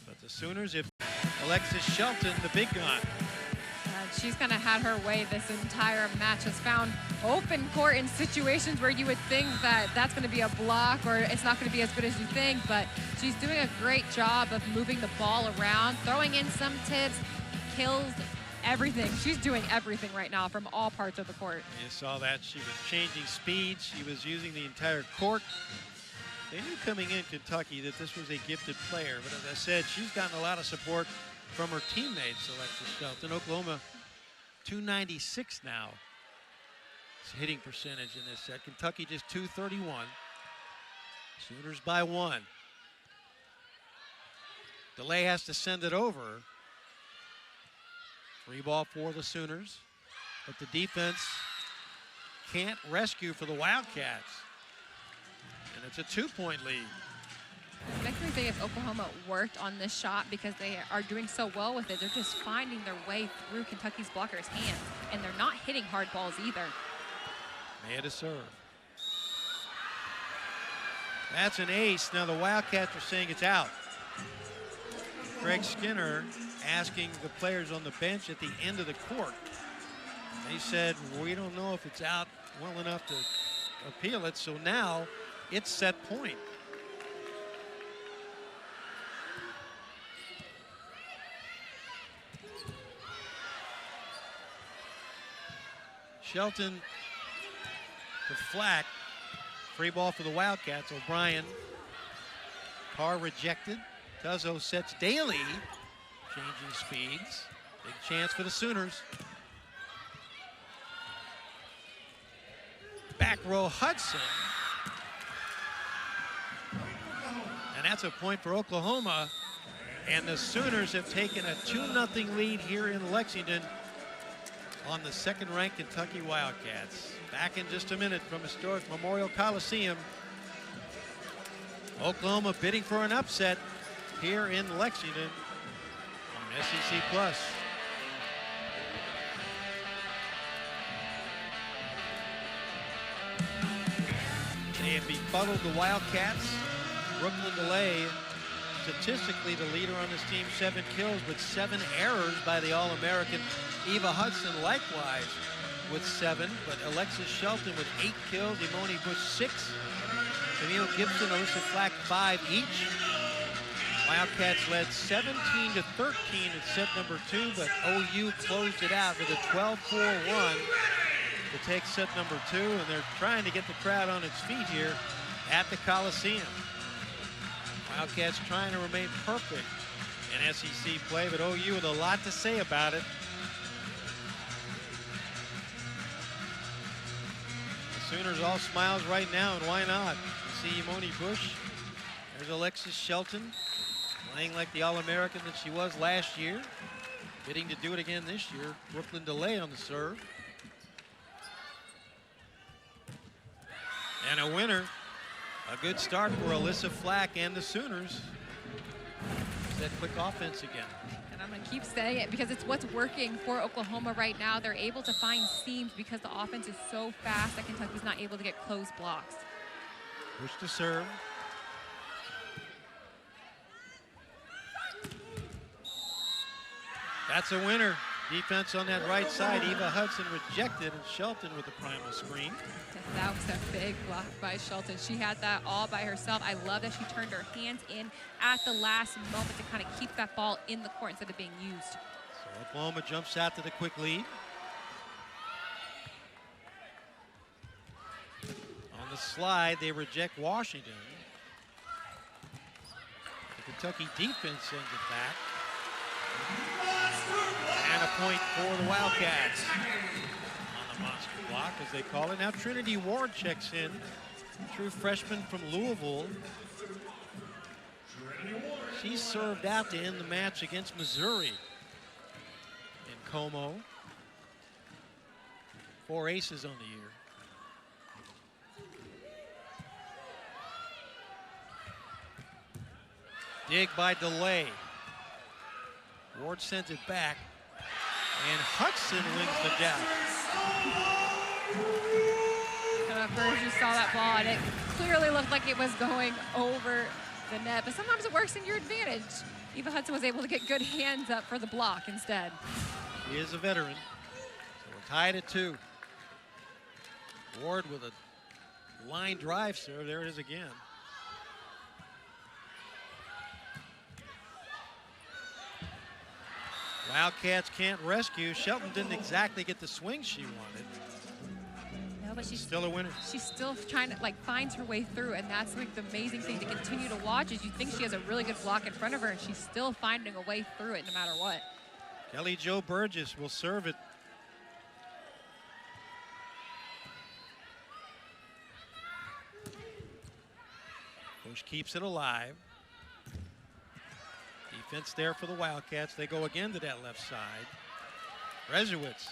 But the Sooners, if Alexis Shelton, the big gun. She's kind of had her way this entire match, has found open court in situations where you would think that that's going to be a block or it's not going to be as good as you think, but she's doing a great job of moving the ball around, throwing in some tips, kills, everything. She's doing everything right now from all parts of the court. You saw that. She was changing speeds. She was using the entire court. They knew coming in Kentucky that this was a gifted player, but as I said, she's gotten a lot of support from her teammates, Alexis Shelton. Oklahoma 296 now. It's hitting percentage in this set. Kentucky just 231. Sooners by 1. DeLay has to send it over. Free ball for the Sooners, but the defense can't rescue for the Wildcats. And it's a 2-point lead. It makes me think if Oklahoma worked on this shot because they are doing so well with it, they're just finding their way through Kentucky's blockers' hands, and they're not hitting hard balls either. Maya to serve. That's an ace. Now the Wildcats are saying it's out. Greg Skinner asking the players on the bench at the end of the court. They said, we don't know if it's out well enough to appeal it, so now it's set point. Shelton to Flack. Free ball for the Wildcats. O'Brien. Carr rejected. Tuzzo sets Daly. Changing speeds. Big chance for the Sooners. Back row Hudson. And that's a point for Oklahoma. And the Sooners have taken a 2-0 lead here in Lexington on the second-ranked Kentucky Wildcats. Back in just a minute from historic Memorial Coliseum. Oklahoma bidding for an upset here in Lexington on SEC Plus. They have befuddled the Wildcats. Brooklyn DeLay, statistically the leader on this team, 7 kills, but 7 errors by the All-American Eva Hudson, likewise with 7, but Alexis Shelton with 8 kills, Imoni Bush 6, Camille Gibson, Alyssa Flack 5 each. Wildcats led 17-13 in set number 2, but OU closed it out with a 12-4 run to take set number 2, and they're trying to get the crowd on its feet here at the Coliseum. Wildcats trying to remain perfect in SEC play, but OU with a lot to say about it. The Sooners all smiles right now, and why not? You see Imoni Bush. There's Alexis Shelton playing like the All-American that she was last year. Getting to do it again this year. Brooklyn DeLay on the serve. And a winner. A good start for Alyssa Flack and the Sooners. That quick offense again. And I'm going to keep saying it because it's what's working for Oklahoma right now. They're able to find seams because the offense is so fast that Kentucky's not able to get closed blocks. Push to serve. That's a winner. Defense on that right side. Eva Hudson rejected, and Shelton with the primal screen. That was a big block by Shelton. She had that all by herself. I love that she turned her hands in at the last moment to kind of keep that ball in the court instead of being used. So Oklahoma jumps out to the quick lead. On the slide, they reject Washington. The Kentucky defense sends it back. And a point for the Wildcats on the monster block, as they call it. Now Trinity Ward checks in, true freshman from Louisville. She served out to end the match against Missouri in Como. 4 aces on the year. Dig by delay. Ward sends it back. And Hudson wins the death. At first you saw that ball and it clearly looked like it was going over the net, but sometimes it works in your advantage. Eva Hudson was able to get good hands up for the block instead. He is a veteran, so we're tied at 2. Ward with a line drive serve. There it is again. Wildcats can't rescue. Shelton didn't exactly get the swing she wanted. No, but she's still a winner. She's still trying to finds her way through, and that's the amazing thing to continue to watch is you think she has a really good block in front of her, and she's still finding a way through it no matter what. Kelly Jo Burgess will serve it. Bush keeps it alive. Defense there for the Wildcats. They go again to that left side. Rezowitz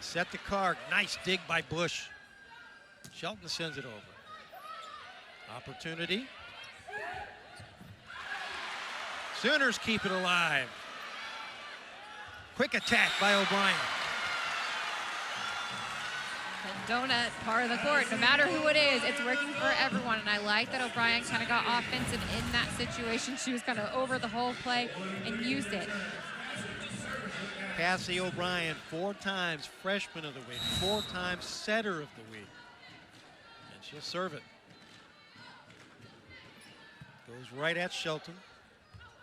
set to Carr. Nice dig by Bush. Shelton sends it over. Opportunity. Sooners keep it alive. Quick attack by O'Brien. And donut, part of the court. No matter who it is, it's working for everyone. And I like that O'Brien kind of got offensive in that situation. She was kind of over the whole play and used it. Cassie O'Brien, 4 times freshman of the week, 4 times setter of the week. And she'll serve it. Goes right at Shelton.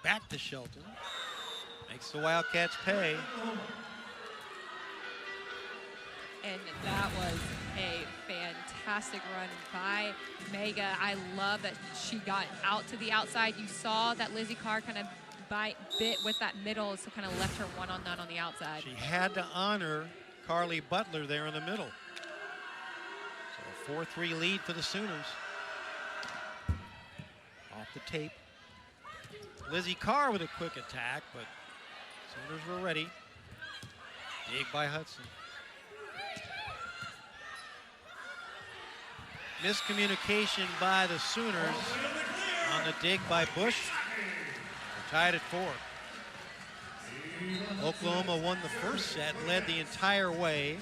Back to Shelton. Makes the Wildcats pay. And that was a fantastic run by Mega. I love that she got out to the outside. You saw that Lizzie Carr kind of bit with that middle, so kind of left her one-on-none on the outside. She had to honor Carly Butler there in the middle. So a 4-3 lead for the Sooners. Off the tape. Lizzie Carr with a quick attack, but Sooners were ready. Dig by Hudson. Miscommunication by the Sooners on the dig by Bush. We're tied at 4. Oklahoma won the first set, led the entire way.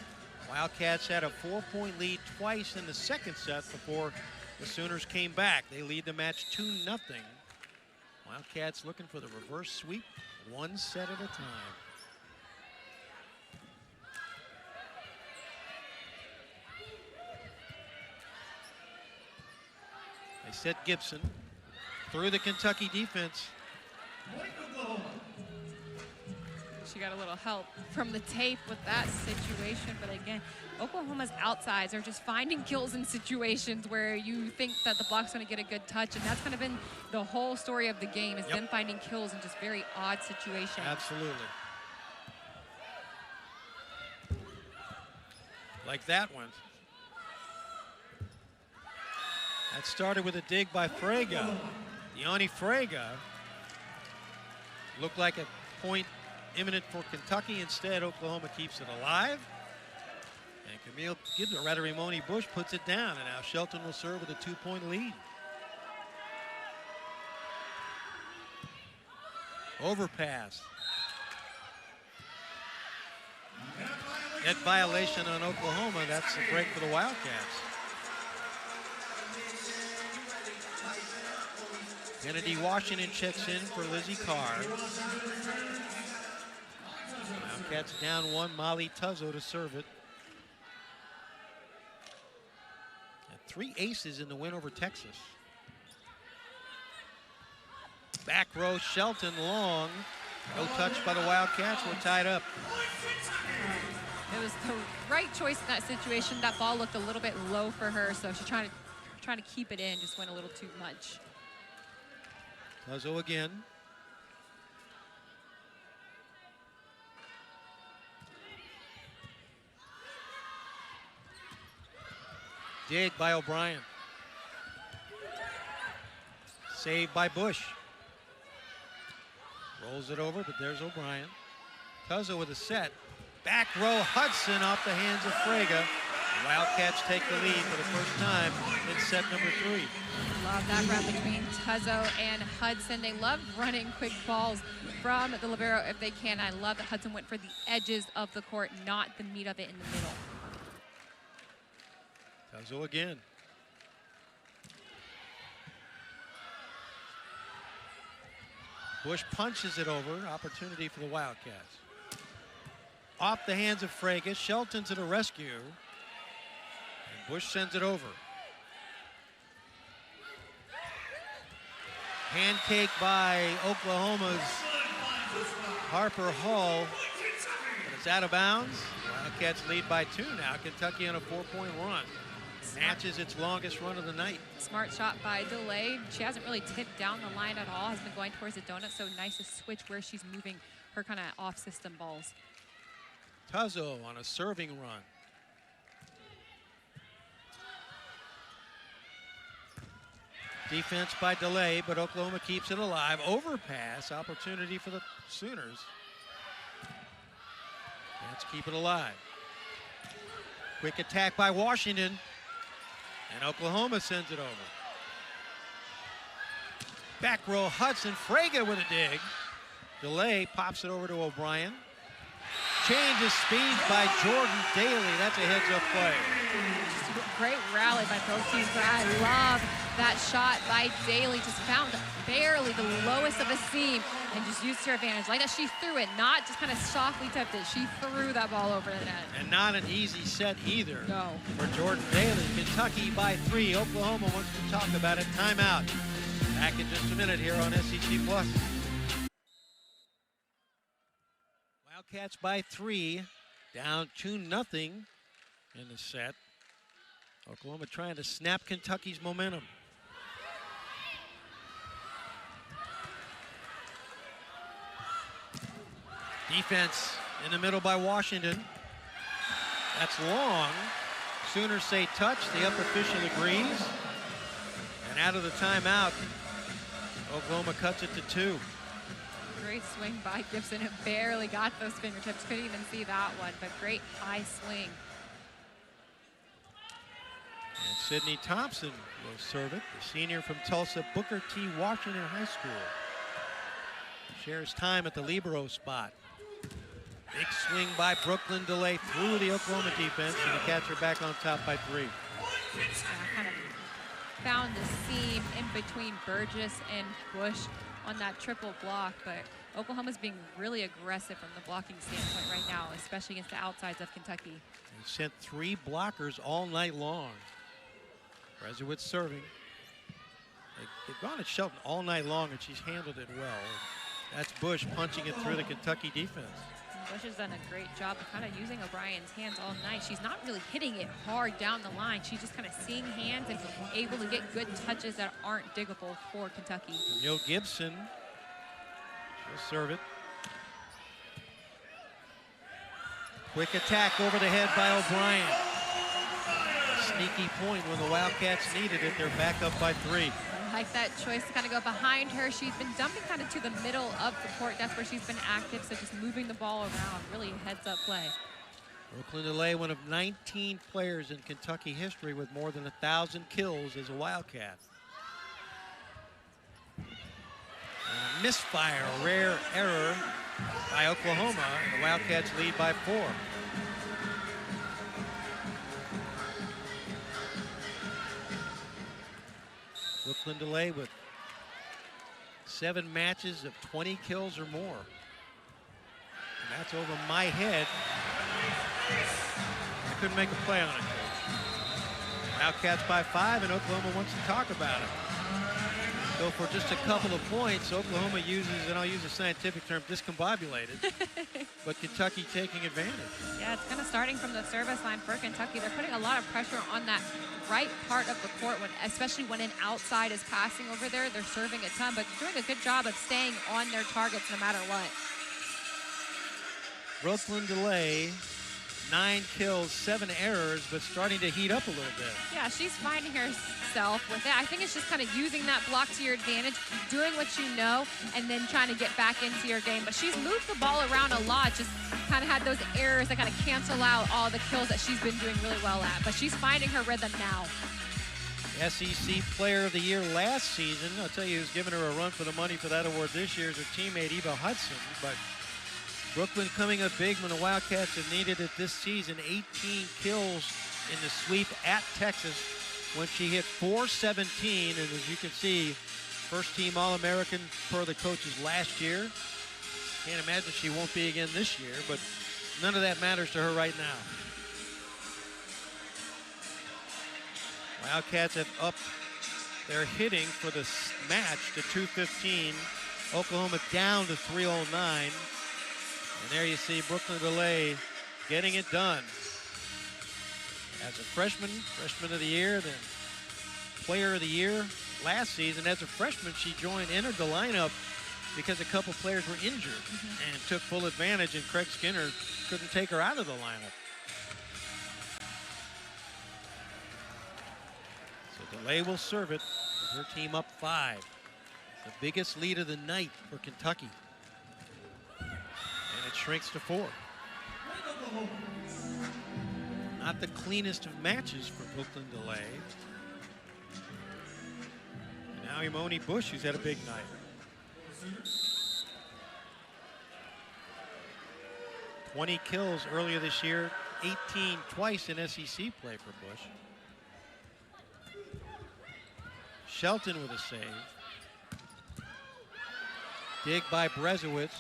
Wildcats had a 4-point lead twice in the second set before the Sooners came back. They lead the match 2-0. Wildcats looking for the reverse sweep, 1 set at a time. They set Gibson through the Kentucky defense. She got a little help from the tape with that situation, but again, Oklahoma's outsides are just finding kills in situations where you think that the block's going to get a good touch, and that's kind of been the whole story of the game, is them finding kills in just very odd situations. Absolutely. Like that one. That started with a dig by Fraga. Deani Fraga looked like a point imminent for Kentucky. Instead, Oklahoma keeps it alive. And Camille Gibbs, or rather Imoni Bush, puts it down. And now Shelton will serve with a 2-point lead. Overpass. Net violation on Oklahoma. That's a break for the Wildcats. Kennedy Washington checks in for Lizzie Carr. Wildcats down 1. Molly Tuzzo to serve it. And 3 aces in the win over Texas. Back row, Shelton long. No touch by the Wildcats. We're tied up. It was the right choice in that situation. That ball looked a little bit low for her, so she's trying to keep it in, just went a little too much. Tuzzo again. Dig by O'Brien. Saved by Bush. Rolls it over, but there's O'Brien. Tuzzo with a set. Back row, Hudson off the hands of Fraga. Wildcats take the lead for the first time in set number 3. Love that run between Tuzzo and Hudson. They love running quick balls from the libero if they can. I love that Hudson went for the edges of the court, not the meat of it in the middle. Tuzzo again. Bush punches it over. Opportunity for the Wildcats. Off the hands of Fraga. Shelton to the rescue. And Bush sends it over. Handcake by Oklahoma's Harper Hall. But it's out of bounds. Wildcats lead by 2 now. Kentucky on a 4-point run. Matches its longest run of the night. Smart shot by Delay. She hasn't really tipped down the line at all. Has been going towards the donut, so nice to switch where she's moving her kind of off-system balls. Tuzzo on a serving run. Defense by Delay, but Oklahoma keeps it alive. Overpass, opportunity for the Sooners. Let's keep it alive. Quick attack by Washington. And Oklahoma sends it over. Back row Hudson, Fraga with a dig. Delay pops it over to O'Brien. Change of speed by Jordan Daly. That's a heads-up play. Just a great rally by both teams, but I love that shot by Daly. Just found barely the lowest of the seam and just used her advantage. Like that, she threw it, not just kind of softly tipped it. She threw that ball over the net. And not an easy set either. No. For Jordan Daly. Kentucky by 3. Oklahoma wants to talk about it. Timeout. Back in just a minute here on SEC Plus. Wildcats by 3, down 2-0 in the set. Oklahoma trying to snap Kentucky's momentum. Defense in the middle by Washington. That's long. Sooners say touch. The up official agrees. And out of the timeout, Oklahoma cuts it to 2. Great swing by Gibson. It barely got those fingertips. Couldn't even see that one, but great high swing. And Sydney Thompson will serve it. The senior from Tulsa, Booker T. Washington High School. Shares time at the libero spot. Big swing by Brooklyn Delay through the Oklahoma defense, and the Cats are back on top by 3. Kind of found the seam in between Burgess and Bush on that triple block, but Oklahoma's being really aggressive from the blocking standpoint right now, especially against the outsides of Kentucky. They sent 3 blockers all night long. Resowitz serving. They've gone at Shelton all night long, and she's handled it well. That's Bush punching it through the Kentucky defense. Bush has done a great job of kind of using O'Brien's hands all night. She's not really hitting it hard down the line. She's just kind of seeing hands and able to get good touches that aren't diggable for Kentucky. Camille Gibson, she'll serve it. Quick attack over the head by O'Brien. Sneaky point when the Wildcats needed it. They're back up by 3. I like that choice to kind of go behind her. She's been dumping kind of to the middle of the court. That's where she's been active, so just moving the ball around. Really heads-up play. Brooklyn Delay, one of 19 players in Kentucky history with more than 1,000 kills as a Wildcat. And a misfire, a rare error by Oklahoma. The Wildcats lead by 4. Brooklyn Delay with 7 matches of 20 kills or more. And that's over my head. I couldn't make a play on it. Wildcats by 5, and Oklahoma wants to talk about it. So for just a couple of points, Oklahoma uses, and I'll use a scientific term, discombobulated, but Kentucky taking advantage. Yeah, it's kind of starting from the service line for Kentucky. They're putting a lot of pressure on that right part of the court, especially when an outside is passing over there. They're serving a ton, but doing a good job of staying on their targets no matter what. Brooklyn Delay 9 kills, 7 errors, but starting to heat up a little bit. Yeah, she's finding herself with it. I think it's just kind of using that block to your advantage, doing what you know, and then trying to get back into your game. But she's moved the ball around a lot, just kind of had those errors that kind of cancel out all the kills that she's been doing really well at. But she's finding her rhythm now. SEC Player of the Year last season. I'll tell you who's giving her a run for the money for that award this year is her teammate Eva Hudson. But Brooklyn coming up big when the Wildcats have needed it this season. 18 kills in the sweep at Texas when she hit .417. And as you can see, first team All-American per the coaches last year. Can't imagine she won't be again this year, but none of that matters to her right now. Wildcats have upped their hitting for the match to .215. Oklahoma down to .309. And there you see Brooklyn DeLay getting it done. As a freshman of the year, then player of the year last season. As a freshman, she entered the lineup because a couple players were injured and took full advantage, and Craig Skinner couldn't take her out of the lineup. DeLay will serve it with her team up 5. The biggest lead of the night for Kentucky. And it shrinks to 4. Not the cleanest of matches for Brooklyn DeLay. Now Imoni Bush, who's had a big night. 20 kills earlier this year, 18 twice in SEC play for Bush. Shelton with a save. Dig by Brezowitz.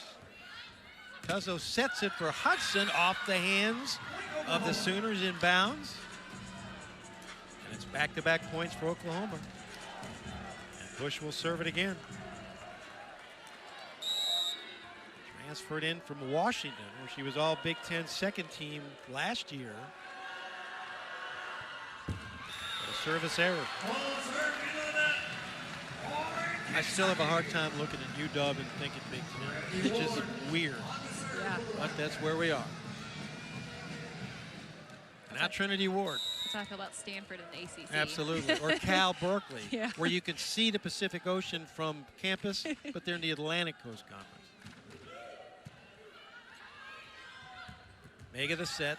Tuzzo sets it for Hudson off the hands of the Sooners in bounds. And it's back-to-back points for Oklahoma. And Bush will serve it again. Transferred in from Washington, where she was all Big Ten second team last year. A service error. I still have a hard time looking at UW and thinking Big Ten. It's just weird. Yeah. But that's where we are. Not Trinity Ward. That's how I feel about Stanford and the ACC. Absolutely. Or Cal Berkeley, yeah, where you can see the Pacific Ocean from campus, but they're in the Atlantic Coast Conference. Mega the set.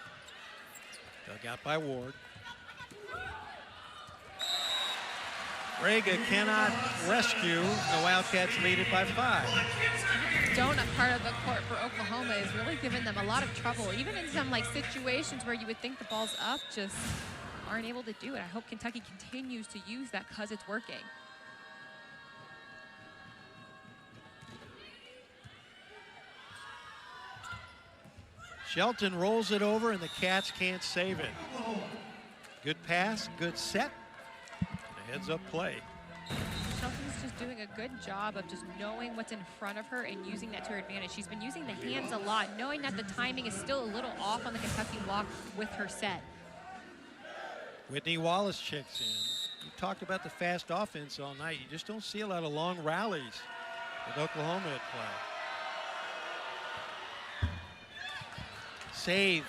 Dug out by Ward. Rega cannot rescue. The Wildcats lead it by 5. Donut part of the court for Oklahoma is really giving them a lot of trouble. Even in some situations where you would think the ball's up, just aren't able to do it. I hope Kentucky continues to use that because it's working. Shelton rolls it over and the Cats can't save it. Good pass, good set. A heads-up play. Shelton's just doing a good job of just knowing what's in front of her and using that to her advantage. She's been using the hands a lot, knowing that the timing is still a little off on the Kentucky block with her set. Whitney Wallace checks in. You talked about the fast offense all night. You just don't see a lot of long rallies with Oklahoma at play. Save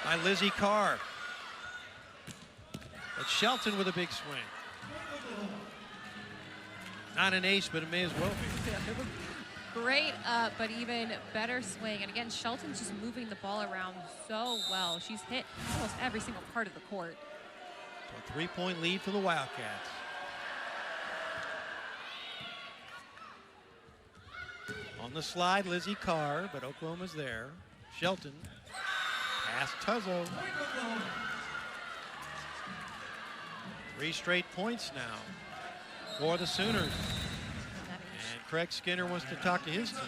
by Lizzie Carr. But Shelton with a big swing. Not an ace, but it may as well be. Great, but even better swing. And again, Shelton's just moving the ball around so well. She's hit almost every single part of the court. So a 3-point lead for the Wildcats. On the slide, Lizzie Carr, but Oklahoma's there. Shelton. Pass Tuzzo. 3 straight points now for the Sooners. And Craig Skinner wants to talk to his team.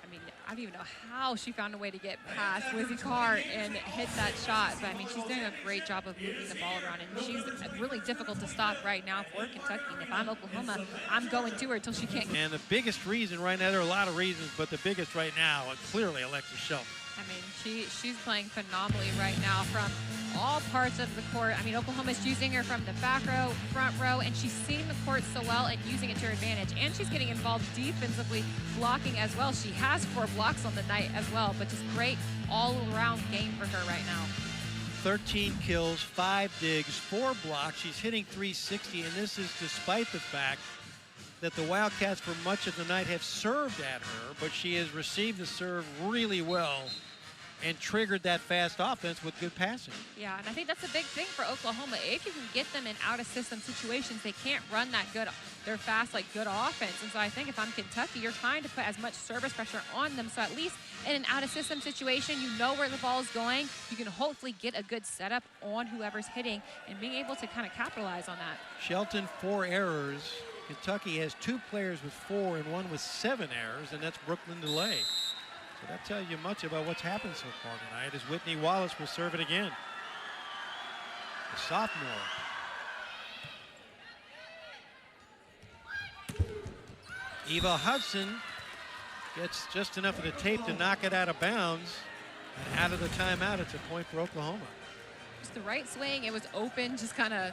I mean, I don't even know how she found a way to get past Lizzie Carr and hit that shot. But, I mean, she's doing a great job of moving the ball around. And she's really difficult to stop right now for Kentucky. And if I'm Oklahoma, I'm going to her until she can't. And the biggest reason right now, there are a lot of reasons, but the biggest right now, clearly Alexis Shelton. I mean, she's playing phenomenally right now. From all parts of the court. I mean, Oklahoma's using her from the back row, front row, and she's seeing the court so well and using it to her advantage. And she's getting involved defensively, blocking as well. She has 4 blocks on the night as well, but just great all-around game for her right now. 13 kills, 5 digs, 4 blocks. She's hitting .360, and this is despite the fact that the Wildcats for much of the night have served at her, but she has received the serve really well and triggered that fast offense with good passing. Yeah, and I think that's a big thing for Oklahoma. If you can get them in out-of-system situations, they can't run that good, they're fast, like good offense. And so I think if I'm Kentucky, you're trying to put as much service pressure on them. So at least in an out-of-system situation, you know where the ball is going. You can hopefully get a good setup on whoever's hitting and being able to kind of capitalize on that. Shelton, 4 errors. Kentucky has 2 players with 4 and 1 with 7 errors, and that's Brooklyn DeLay. So that tells you much about what's happened so far tonight as Whitney Wallace will serve it again. The sophomore. Eva Hudson gets just enough of the tape to knock it out of bounds. And out of the timeout, it's a point for Oklahoma. Just the right swing, it was open, just kind of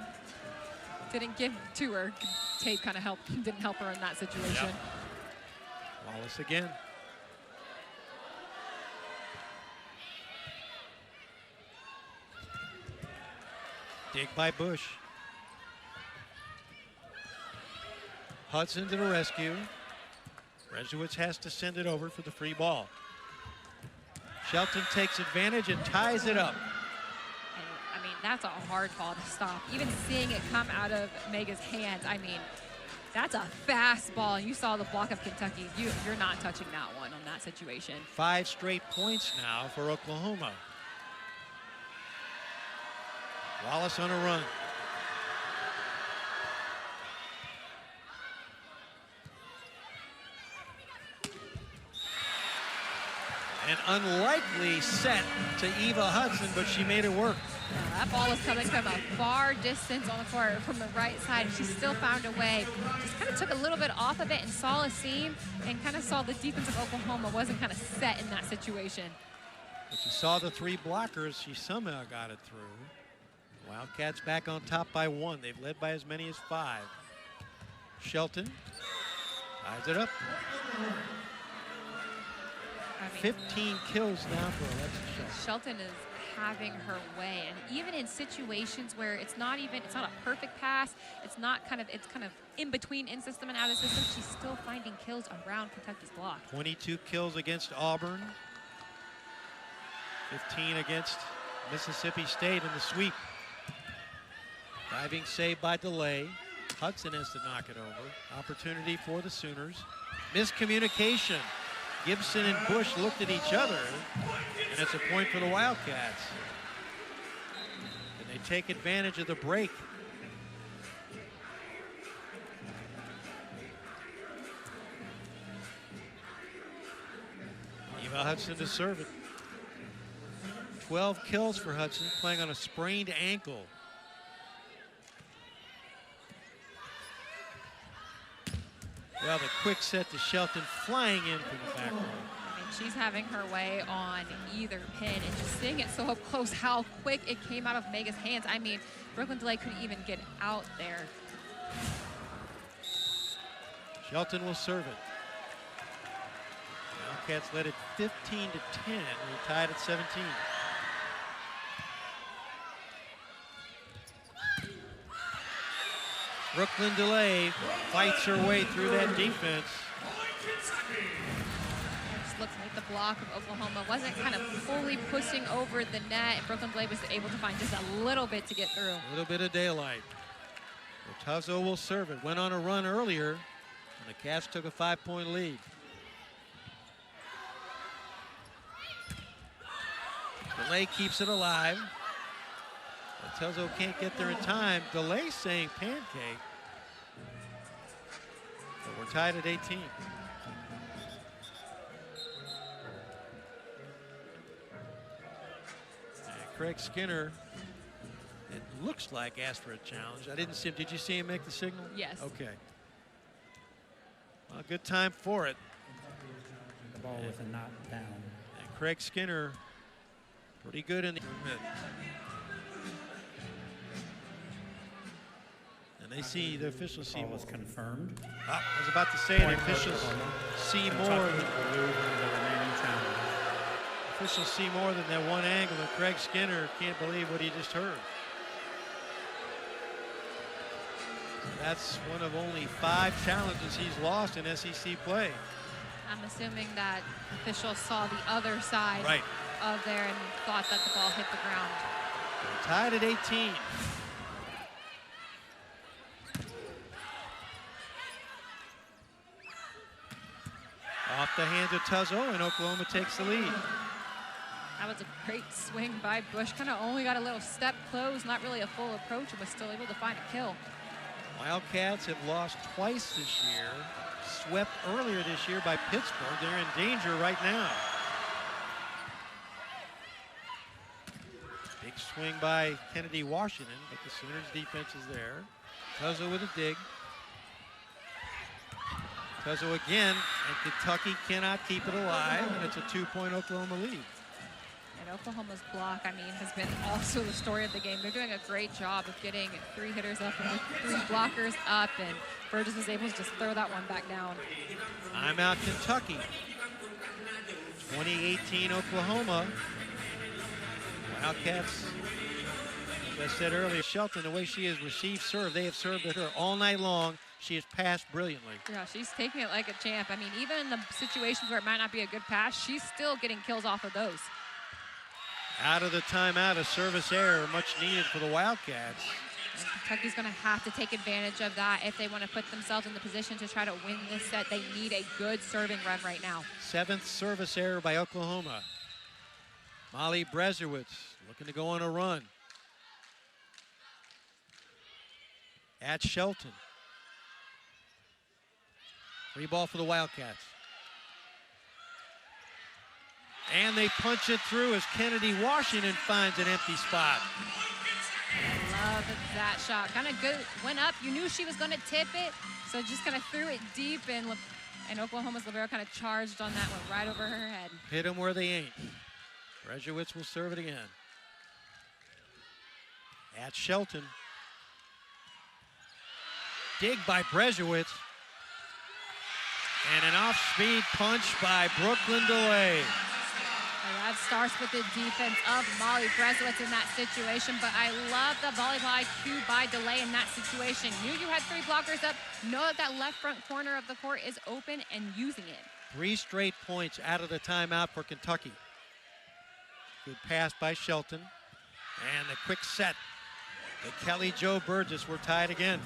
didn't give to her. Tape kind of didn't help her in that situation. Yep. Wallace again. Dig by Bush. Hudson to the rescue. Resowitz has to send it over for the free ball. Shelton takes advantage and ties it up. And, I mean, that's a hard ball to stop. Even seeing it come out of Mega's hands, I mean, that's a fast ball. You saw the block of Kentucky. You're not touching that one on that situation. 5 straight points now for Oklahoma. Wallace on a run. An unlikely set to Eva Hudson, but she made it work. Yeah, that ball was coming from a far distance on the court from the right side. She still found a way. Just kind of took a little bit off of it and saw a seam and kind of saw the defense of Oklahoma wasn't kind of set in that situation. But she saw the 3 blockers. She somehow got it through. Wildcats back on top by 1. They've led by as many as 5. Shelton ties it up. I mean, 15 kills now for Alexa Shelton. Shelton is having her way, and even in situations where it's not a perfect pass, it's kind of in between in system and out of system, she's still finding kills around Kentucky's block. 22 kills against Auburn. 15 against Mississippi State in the sweep. Diving save by DeLay. Hudson has to knock it over. Opportunity for the Sooners. Miscommunication. Gibson and Bush looked at each other, and it's a point for the Wildcats. And they take advantage of the break. Eva Hudson to serve it. 12 kills for Hudson, playing on a sprained ankle. Well, the quick set to Shelton, flying in from the back row. I mean, she's having her way on either pin, and just seeing it so up close, how quick it came out of Mega's hands. I mean, Brooklyn DeLay couldn't even get out there. Shelton will serve it. Wildcats led it 15-10. We're tied at 17. Brooklyn DeLay fights her way through that defense. Just looks like the block of Oklahoma wasn't kind of fully pushing over the net, and Brooklyn DeLay was able to find just a little bit to get through. A little bit of daylight. Tuzzo will serve it. Went on a run earlier, and the Cats took a 5-point lead. DeLay keeps it alive. Tuzzo can't get there in time. DeLay saying pancake. But we're tied at 18. And Craig Skinner, it looks like, asked for a challenge. I didn't see him. Did you see him make the signal? Yes. Okay. Well, good time for it. The ball with a knot down. And Craig Skinner, pretty good in the mid. They see, the officials see Ball more. was confirmed. I was about to say, the officials see more. Kentucky will lose the remaining challenge. Officials see more than that one angle, and Craig Skinner can't believe what he just heard. That's one of only 5 challenges he's lost in SEC play. I'm assuming that officials saw the other side Right. of there and thought that the ball hit the ground. We're tied at 18. Off the hands of Tuzzo, and Oklahoma takes the lead. That was a great swing by Bush. Kind of only got a little step close, not really a full approach, and was still able to find a kill. Wildcats have lost twice this year, swept earlier this year by Pittsburgh. They're in danger right now. Big swing by Kennedy Washington, but the Sooners defense is there. Tuzzo with a dig. Tuzzo again, and Kentucky cannot keep it alive, and it's a 2-point Oklahoma lead. And Oklahoma's block, I mean, has been also the story of the game. They're doing a great job of getting 3 hitters up and 3 blockers up, and Burgess was able to just throw that one back down. Timeout Kentucky. 2018 Oklahoma. Wildcats, as I said earlier, Shelton, the way she has received serve, they have served at her all night long. She has passed brilliantly. Yeah, she's taking it like a champ. I mean, even in the situations where it might not be a good pass, she's still getting kills off of those. Out of the timeout, a service error, much needed for the Wildcats. And Kentucky's going to have to take advantage of that if they want to put themselves in the position to try to win this set. They need a good serving run right now. 7th service error by Oklahoma. Molly Brezowitz looking to go on a run. At Shelton. Free ball for the Wildcats. And they punch it through as Kennedy Washington finds an empty spot. I love that shot. Kind of good, went up. You knew she was going to tip it, so just kind of threw it deep, and Oklahoma's libero kind of charged on that one right over her head. Hit them where they ain't. Brezowitz will serve it again. At Shelton. Dig by Brezowitz. And an off-speed punch by Brooklyn DeLay. And that starts with the defense of Molly Brezowitz in that situation, but I love the volleyball IQ by DeLay in that situation. Knew you had 3 blockers up, know that left front corner of the court is open and using it. 3 straight points out of the timeout for Kentucky. Good pass by Shelton. And a quick set to Kelly Jo Burgess. We're tied again.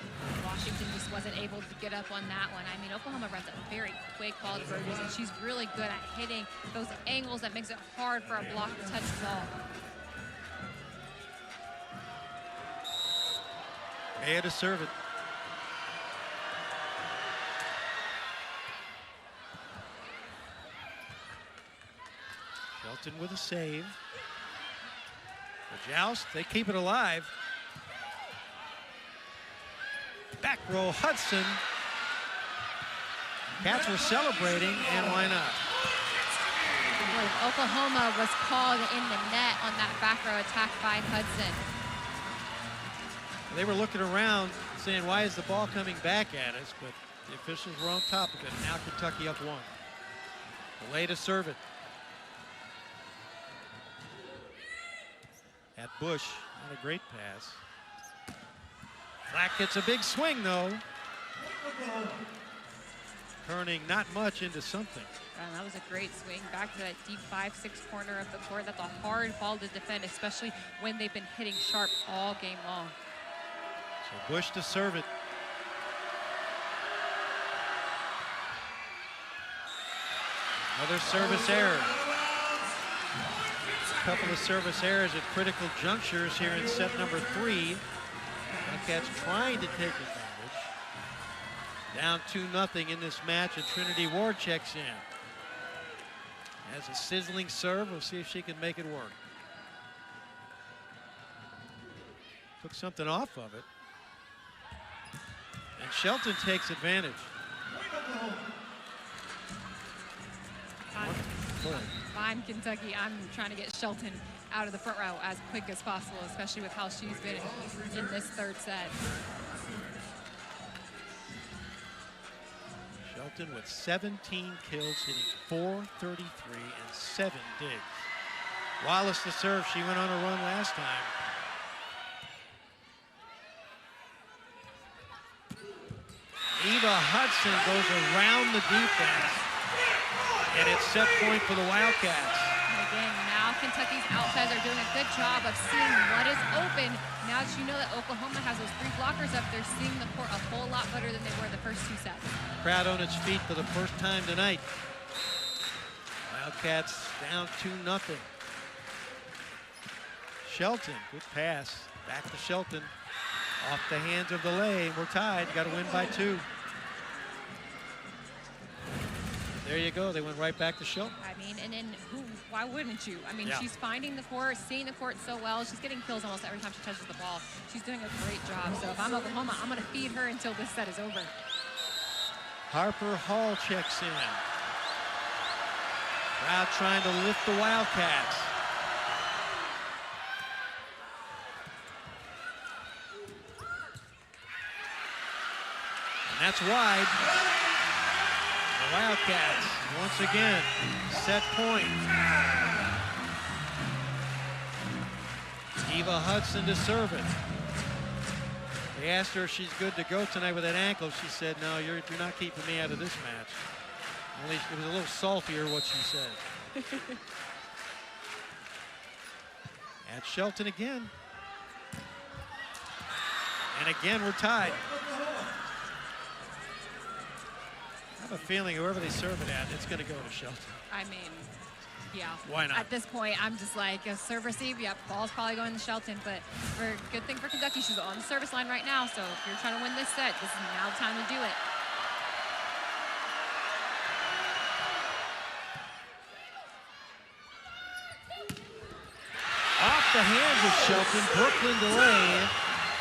And Washington just wasn't able to get up on that one. I mean, Oklahoma runs a very quick ball to Burgess, and she's really good at hitting those angles that makes it hard for a block to touch the ball. Maya to serve it. Shelton with a save. The joust, they keep it alive. Back row Hudson. Cats were celebrating, and why not? Oklahoma was called in the net on that back row attack by Hudson. They were looking around saying, why is the ball coming back at us? But the officials were on top of it. Now Kentucky up 1. DeLay to serve it. At Bush, not a great pass. Flack gets a big swing, though. Turning not much into something. And that was a great swing back to that deep 5-6 corner of the court. That's a hard ball to defend, especially when they've been hitting sharp all game long. So Bush to serve it. Another service error. A couple of service errors at critical junctures here in set number 3. Wildcats trying to take advantage. Down 2-0 in this match, and Trinity Ward checks in. Has a sizzling serve. We'll see if she can make it work. Took something off of it. And Shelton takes advantage. Fine, Kentucky. I'm trying to get Shelton out of the front row as quick as possible, especially with how she's been in this third set. Shelton with 17 kills, hitting .433 and 7 digs. Wallace to serve. She went on a run last time. Eva Hudson goes around the defense, and it's set point for the Wildcats. And again, now Kentucky's outsiders are doing a good job of seeing what is open. Now that you know that Oklahoma has those 3 blockers up, they're seeing the court a whole lot better than they were the first 2 sets. Crowd on its feet for the first time tonight. Wildcats down 2-0. Shelton, good pass. Back to Shelton. Off the hands of the lay. We're tied. Got to win by 2. There you go. They went right back to Shelton. I mean, and then why wouldn't you? I mean, Yeah. She's finding the court, seeing the court so well. She's getting kills almost every time she touches the ball. She's doing a great job. So if I'm Oklahoma, I'm going to feed her until this set is over. Harper Hall checks in. Crowd trying to lift the Wildcats. And that's wide. The Wildcats, once again, set point. Eva Hudson to serve it. They asked her if she's good to go tonight with that ankle. She said, no, you're not keeping me out of this match. At least it was a little saltier what she said. At Shelton again. And again, we're tied. I have a feeling whoever they serve it at, it's going to go to Shelton. I mean, yeah. Why not? At this point, I'm just like, a serve receive, yep, ball's probably going to Shelton, but good thing for Kentucky, she's on the service line right now, so if you're trying to win this set, this is now the time to do it. Off the hands of Shelton, Brooklyn delay,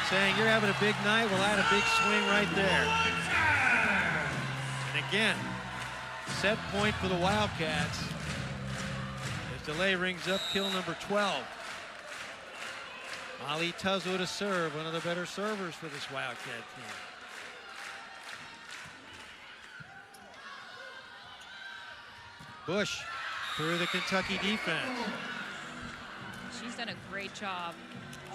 saying you're having a big night, well, I had a big swing right there. And again, set point for the Wildcats. Delay rings up kill number 12. Molly Tuzzo to serve, one of the better servers for this Wildcat team. Bush through the Kentucky defense. She's done a great job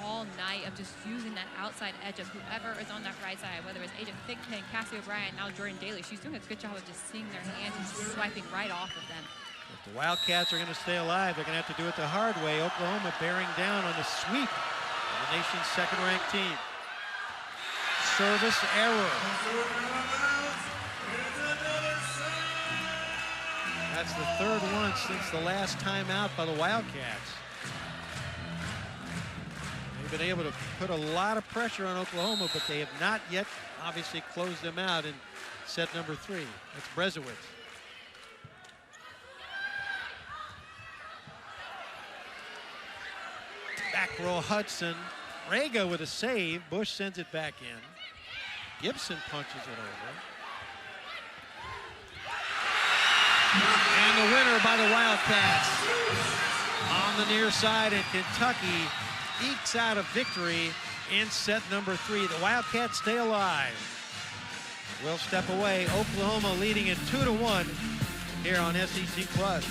all night of just using that outside edge of whoever is on that right side, whether it's Agent Thigpen, Cassie O'Brien, now Jordan Daly. She's doing a good job of just seeing their hands and just swiping right off of them. If the Wildcats are going to stay alive, they're going to have to do it the hard way. Oklahoma bearing down on the sweep of the nation's second-ranked team. Service error. That's the third one since the last time out by the Wildcats. They've been able to put a lot of pressure on Oklahoma, but they have not yet obviously closed them out in set number 3. That's Brezowitz. Back row Hudson. Rega with a save. Bush sends it back in. Gibson punches it over. And the winner by the Wildcats on the near side, and Kentucky ekes out a victory in set number 3. The Wildcats stay alive. We'll step away. Oklahoma leading it 2-1 here on SEC Plus.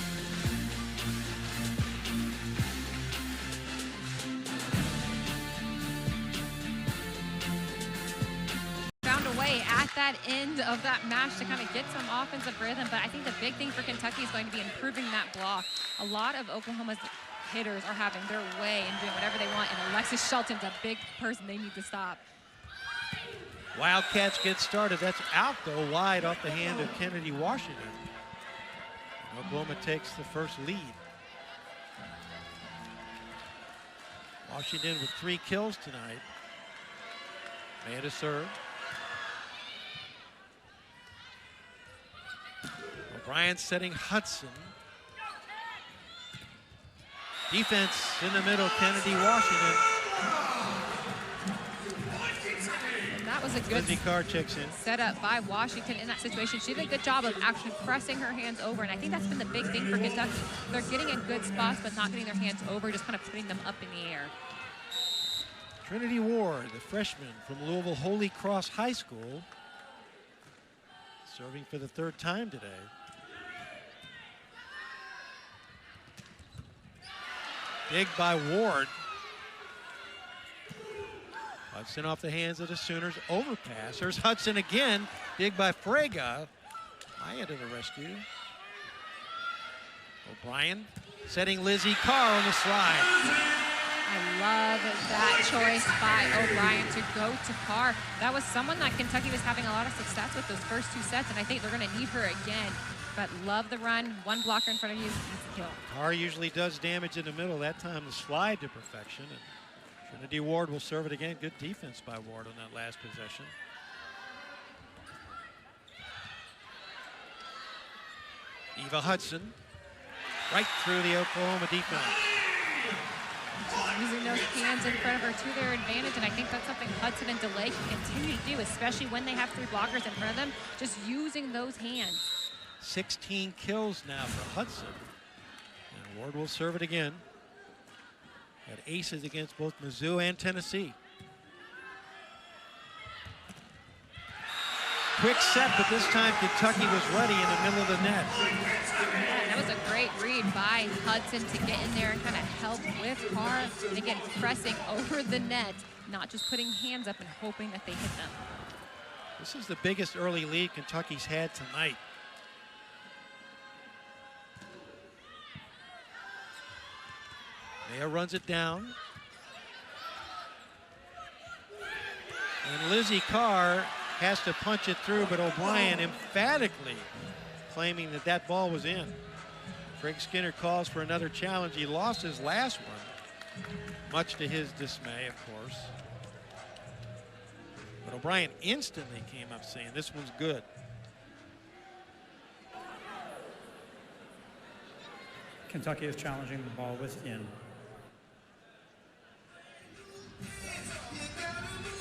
Found a way at that end of that match to kind of get some offensive rhythm, but I think the big thing for Kentucky is going to be improving that block. A lot of Oklahoma's hitters are having their way and doing whatever they want, and Alexis Shelton's a big person they need to stop. Wildcats get started. That's out, though, wide off the hand of Kennedy Washington. Oklahoma takes the first lead. Washington with 3 kills tonight. May to serve. O'Brien setting Hudson. Defense in the middle, Kennedy Washington. And that was was a good Lindsey Carr checks in. setup by Washington in that situation. She did a good job of actually pressing her hands over, and I think that's been the big thing for Kentucky. They're getting in good spots, but not getting their hands over, just kind of putting them up in the air. Trinity Ward, the freshman from Louisville Holy Cross High School, serving for the 3rd time today. Big by Ward. Hudson off the hands of the Sooners. Overpass. There's Hudson again. Big by Frega. Maya to the rescue. O'Brien setting Lizzie Carr on the slide. I love that choice by O'Brien to go to Carr. That was someone that Kentucky was having a lot of success with those first 2 sets, and I think they're going to need her again. But love the run. One blocker in front of you, easy kill. Carr usually does damage in the middle. That time the slide to perfection. And Trinity Ward will serve it again. Good defense by Ward on that last possession. Eva Hudson right through the Oklahoma defense. Using those hands in front of her to their advantage, and I think that's something Hudson and DeLay can continue to do, especially when they have 3 blockers in front of them, just using those hands. 16 kills now for Hudson. And Ward will serve it again. Had aces against both Mizzou and Tennessee. Quick set, but this time Kentucky was ready in the middle of the net. Yeah, that was a great read by Hudson to get in there and kind of help with Carr. And again, pressing over the net, not just putting hands up and hoping that they hit them. This is the biggest early lead Kentucky's had tonight. Maya runs it down. And Lizzie Carr has to punch it through, but O'Brien emphatically claiming that that ball was in. Craig Skinner calls for another challenge. He lost his last one, much to his dismay, of course. But O'Brien instantly came up saying, this one's good. Kentucky is challenging. The ball was in.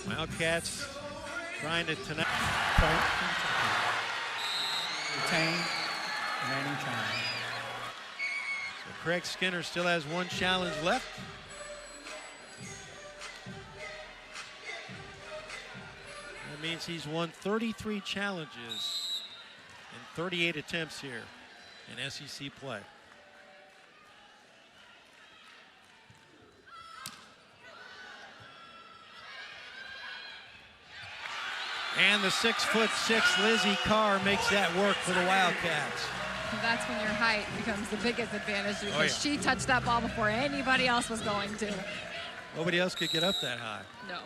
Wildcats trying to tonight. Point. Retain. Remaining challenge. So Craig Skinner still has 1 challenge left. That means he's won 33 challenges in 38 attempts here in SEC play. And the 6'6" Lizzie Carr makes that work for the Wildcats. That's when your height becomes the biggest advantage, because Oh, yeah. she touched that ball before anybody else was going to. Nobody else could get up that high. No.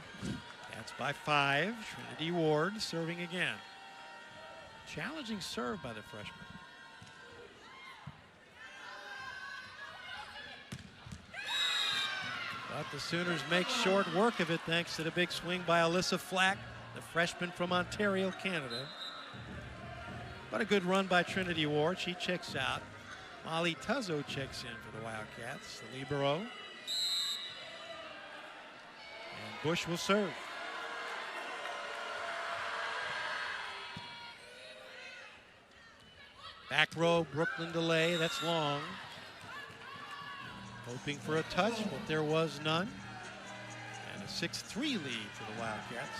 That's by 5. Trinity Ward serving again. Challenging serve by the freshman. But the Sooners make short work of it thanks to the big swing by Alyssa Flack, the freshman from Ontario, Canada. But a good run by Trinity Ward. She checks out. Molly Tuzzo checks in for the Wildcats, the libero. And Bush will serve. Back row, Brooklyn delay. That's long. Hoping for a touch, but there was none. And a 6-3 lead for the Wildcats.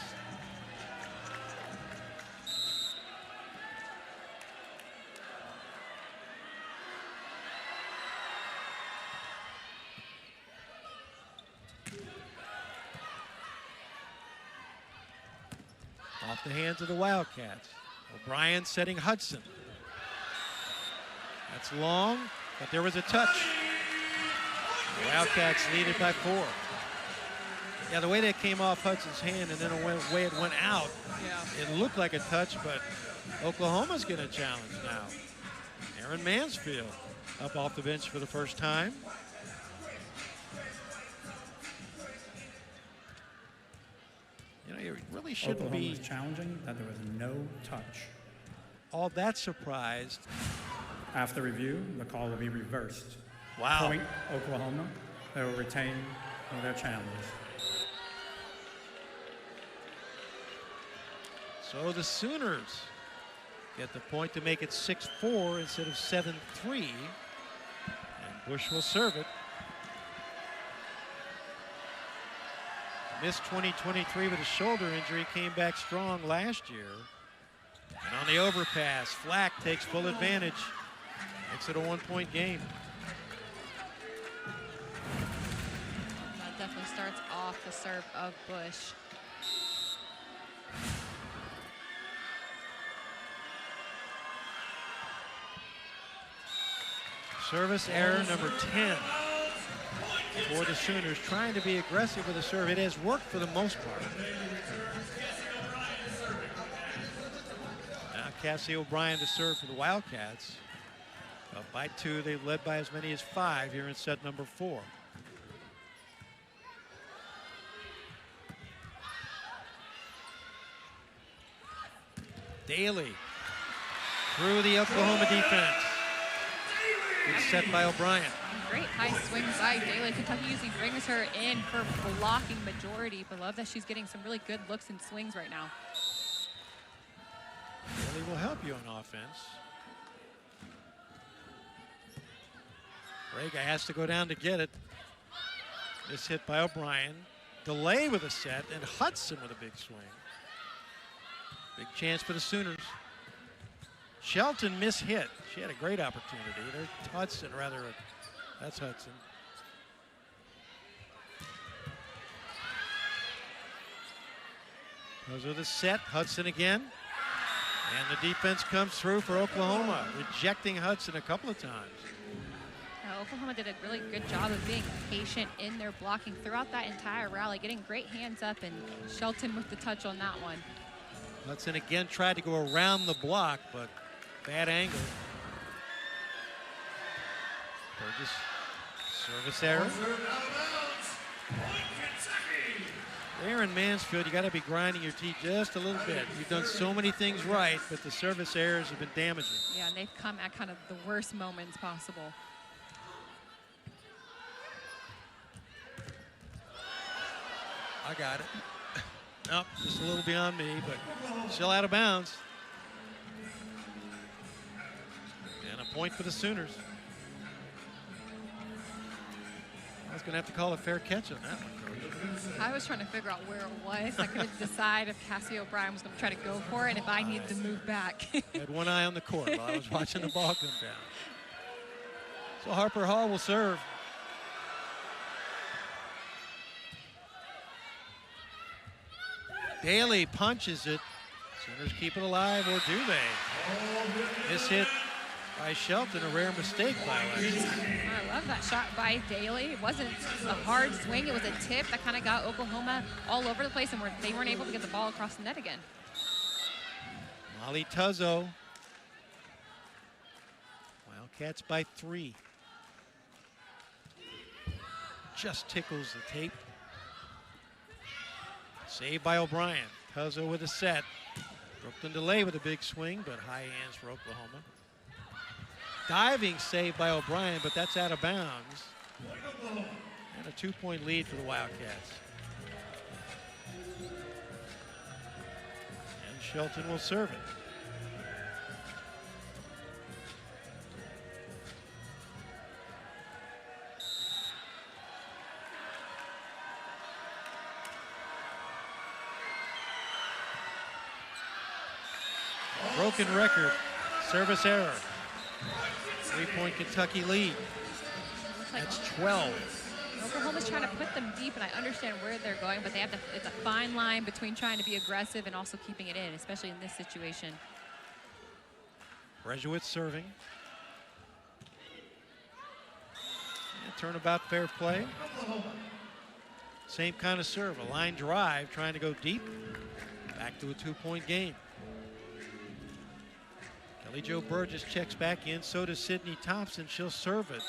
Off the hands of the Wildcats. O'Brien setting Hudson. That's long, but there was a touch. The Wildcats lead it by 4. Yeah, the way that came off Hudson's hand and then the way it went out, it looked like a touch, but Oklahoma's going to challenge now. Aaron Mansfield up off the bench for the first time. You know, you really shouldn't Oklahoma be was challenging that there was no touch. all that surprised. After review, the call will be reversed. Wow. Point Oklahoma. They will retain their challenge. So the Sooners get the point to make it 6-4 instead of 7-3. And Bush will serve it. Missed 2023 with a shoulder injury, came back strong last year. And on the overpass, Flack takes full advantage. Makes it a 1-point game. That definitely starts off the serve of Bush. Service error number 10 for the Sooners, trying to be aggressive with the serve. It has worked for the most part. Now Cassie O'Brien to serve for the Wildcats. Up by 2, they've led by as many as 5 here in set number 4. Daly through the Oklahoma defense. Good set by O'Brien. Great high swing by Daly. Kentucky usually brings her in for blocking majority, but love that she's getting some really good looks and swings right now. Daly will help you on offense. Rega has to go down to get it. This hit by O'Brien. Delay with a set, and Hudson with a big swing. Big chance for the Sooners. Shelton mishit. She had a great opportunity. There's Hudson, rather. That's Hudson. Goes with a set. Hudson again. And the defense comes through for Oklahoma, rejecting Hudson a couple of times. Oklahoma did a really good job of being patient in their blocking throughout that entire rally, getting great hands up, and Shelton with the touch on that one. Hudson again tried to go around the block, but bad angle. Burgess, service error. There in Mansfield, you got to be grinding your teeth just a little bit. You've done so many things right, but the service errors have been damaging. Yeah, and they've come at kind of the worst moments possible. I got it. Nope, just a little beyond me, but still out of bounds. And a point for the Sooners. I was going to have to call a fair catch on that one, Coach. I was trying to figure out where it was. I couldn't decide if Cassie O'Brien was going to try to go for it and if I needed to move back. I had one eye on the court while I was watching the ball come down. So Harper Hall will serve. Daly punches it. Sooners keep it alive, or do they? This hit by Shelton, a rare mistake by Alexis. I love that shot by Daly. It wasn't a hard swing. It was a tip that kind of got Oklahoma all over the place, and they weren't able to get the ball across the net again. Molly Tuzzo. Wildcats by 3. Just tickles the tape. Saved by O'Brien. Tuzzo with a set. Brooklyn Delay with a big swing, but high hands for Oklahoma. Diving save by O'Brien, but that's out of bounds. And a 2-point lead for the Wildcats. And Shelton will serve it. Broken record, service error. 3-point Kentucky lead. That's 12. Oklahoma's trying to put them deep, and I understand where they're going, but they have to, it's a fine line between trying to be aggressive and also keeping it in, especially in this situation. Brezowitz serving. And turnabout fair play. Same kind of serve, a line drive, trying to go deep. Back to a 2-point game. Kelly Jo Burgess checks back in, so does Sydney Thompson. She'll serve it.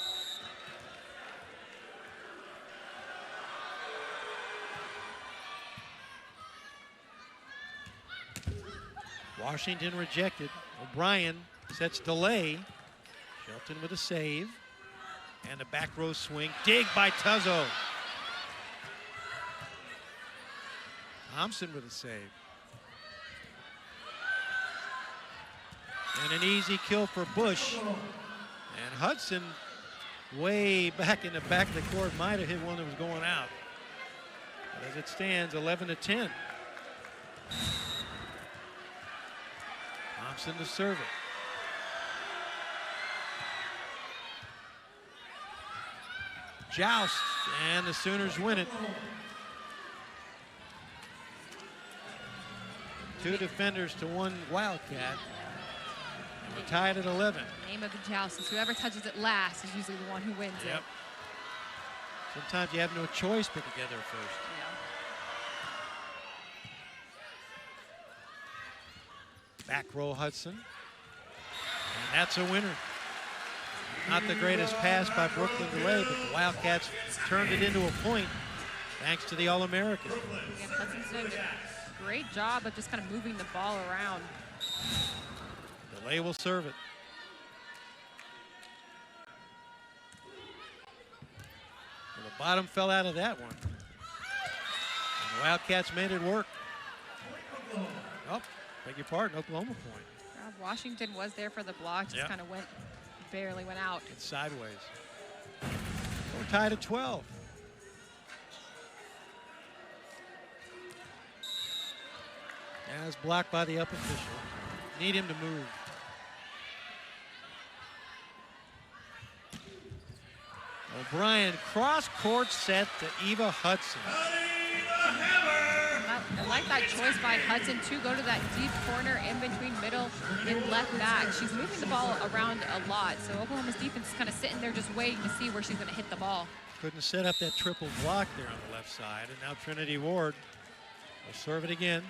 Washington rejected. O'Brien sets Delay. Shelton with a save. And a back row swing. Dig by Tuzzo. Thompson with a save. And an easy kill for Bush. And Hudson, way back in the back of the court, might have hit one that was going out. But as it stands, 11-10. Thompson to serve it. Joust, and the Sooners win it. 2 defenders to 1 Wildcat. And we're tied at 11. Name of the joust is whoever touches it last is usually the one who wins it. Sometimes you have no choice but to get there first. Back row Hudson. And that's a winner. Not the greatest pass by Brooklyn DeLay, but the Wildcats turned it into a point thanks to the All-American. Yeah, Hudson's doing a great job of just kind of moving the ball around. DeLay will serve it. Well, the bottom fell out of that one. And the Wildcats made it work. Oh, beg your pardon, Oklahoma point. Washington was there for the block, just kind of barely went out. It's sideways. We're tied at 12. As blocked by the up official. Need him to move. O'Brien cross-court set to Eva Hudson. I like that choice by Hudson to go to that deep corner in between middle and left back. She's moving the ball around a lot, so Oklahoma's defense is kind of sitting there just waiting to see where she's going to hit the ball. Couldn't set up that triple block there on the left side, and now Trinity Ward will serve it again.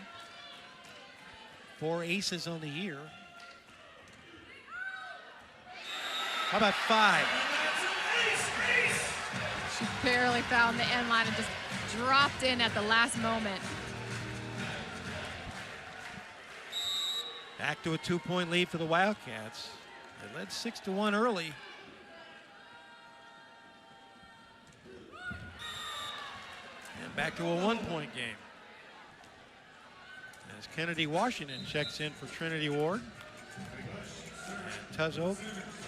4 aces on the year. How about 5? She barely found the end line and just dropped in at the last moment. Back to a 2-point lead for the Wildcats. They led 6-1 early. And back to a 1-point game. As Kennedy Washington checks in for Trinity Ward. And Tuzzo,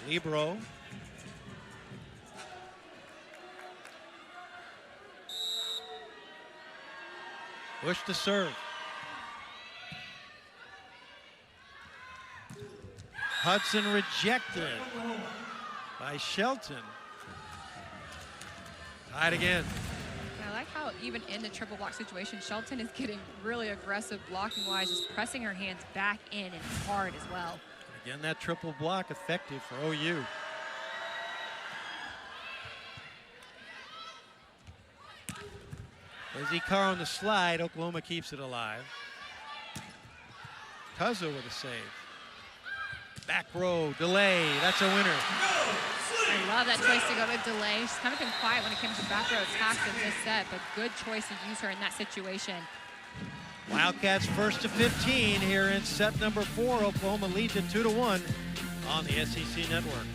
Libero. Bush to serve. Hudson rejected by Shelton. Tied again. I like how even in the triple block situation, Shelton is getting really aggressive blocking-wise, just pressing her hands back in and hard as well. Again, that triple block effective for OU. Lizzie Carr on the slide. Oklahoma keeps it alive. Tuzzo with a save. Back row, delay. That's a winner. I love that choice to go to delay. She's kind of been quiet when it comes to back row attacks in this set, but good choice to use her in that situation. Wildcats first to 15 here in set number 4. Oklahoma leads it 2-1 on the SEC network.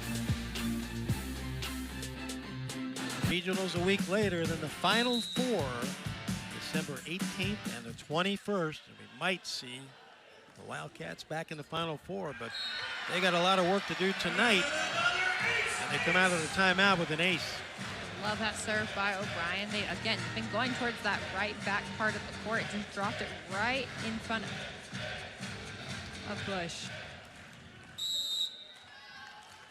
Regionals a week later, then the Final Four, December 18th and the 21st. And we might see the Wildcats back in the Final Four, but they got a lot of work to do tonight. And they come out of the timeout with an ace. Love that serve by O'Brien. They, again, been going towards that right back part of the court. Just dropped it right in front of Bush.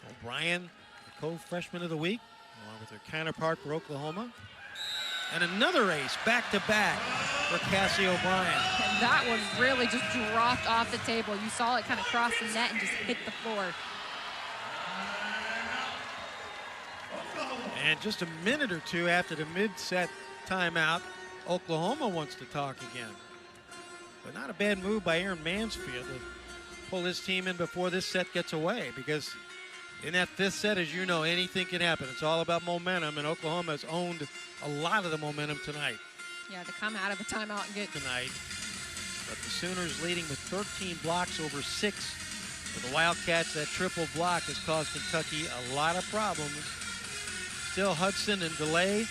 O'Brien, the co-freshman of the week, along with her counterpart for Oklahoma. And another ace, back-to-back for Cassie O'Brien. And that one really just dropped off the table. You saw it kind of cross the net and just hit the floor. And just a minute or two after the mid-set timeout, Oklahoma wants to talk again. But not a bad move by Aaron Mansfield to pull his team in before this set gets away, because in that 5th set, as you know, anything can happen. It's all about momentum, and Oklahoma has owned a lot of the momentum tonight. Yeah, to come out of a timeout and get tonight. But the Sooners leading with 13 blocks over 6. For the Wildcats, that triple block has caused Kentucky a lot of problems. Still Hudson and DeLay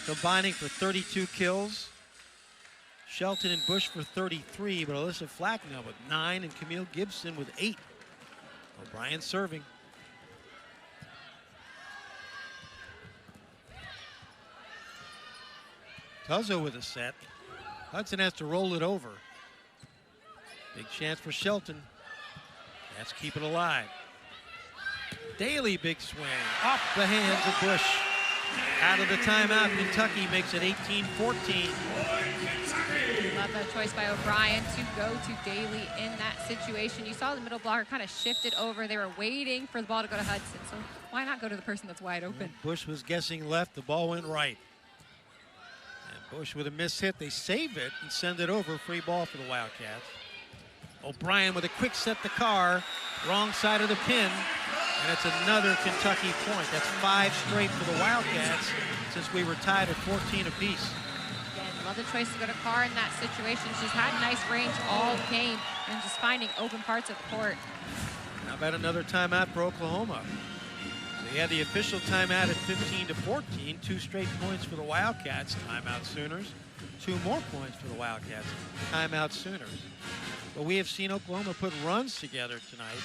combining for 32 kills. Shelton and Bush for 33, but Alyssa Flacknell with 9 and Camille Gibson with 8 O'Brien serving. Tuzzo with a set. Hudson has to roll it over. Big chance for Shelton. That's keep it alive. Daly, big swing. Off the hands of Bush. Out of the timeout, Kentucky makes it 18-14. Love that choice by O'Brien to go to Daly in that situation. You saw the middle blocker kind of shifted over. They were waiting for the ball to go to Hudson, so why not go to the person that's wide open? Bush was guessing left, the ball went right. And Bush with a missed hit, they save it and send it over. Free ball for the Wildcats. O'Brien with a quick set to Carr, wrong side of the pin, and it's another Kentucky point. That's 5 straight for the Wildcats since we were tied at 14 apiece. Again, love the choice to go to Carr in that situation. She's had nice range all game and just finding open parts of the court. How about another timeout for Oklahoma? So you had the official timeout at 15-14, 2 straight points for the Wildcats, timeout Sooners. 2 more points for the Wildcats, timeout Sooners. But we have seen Oklahoma put runs together tonight.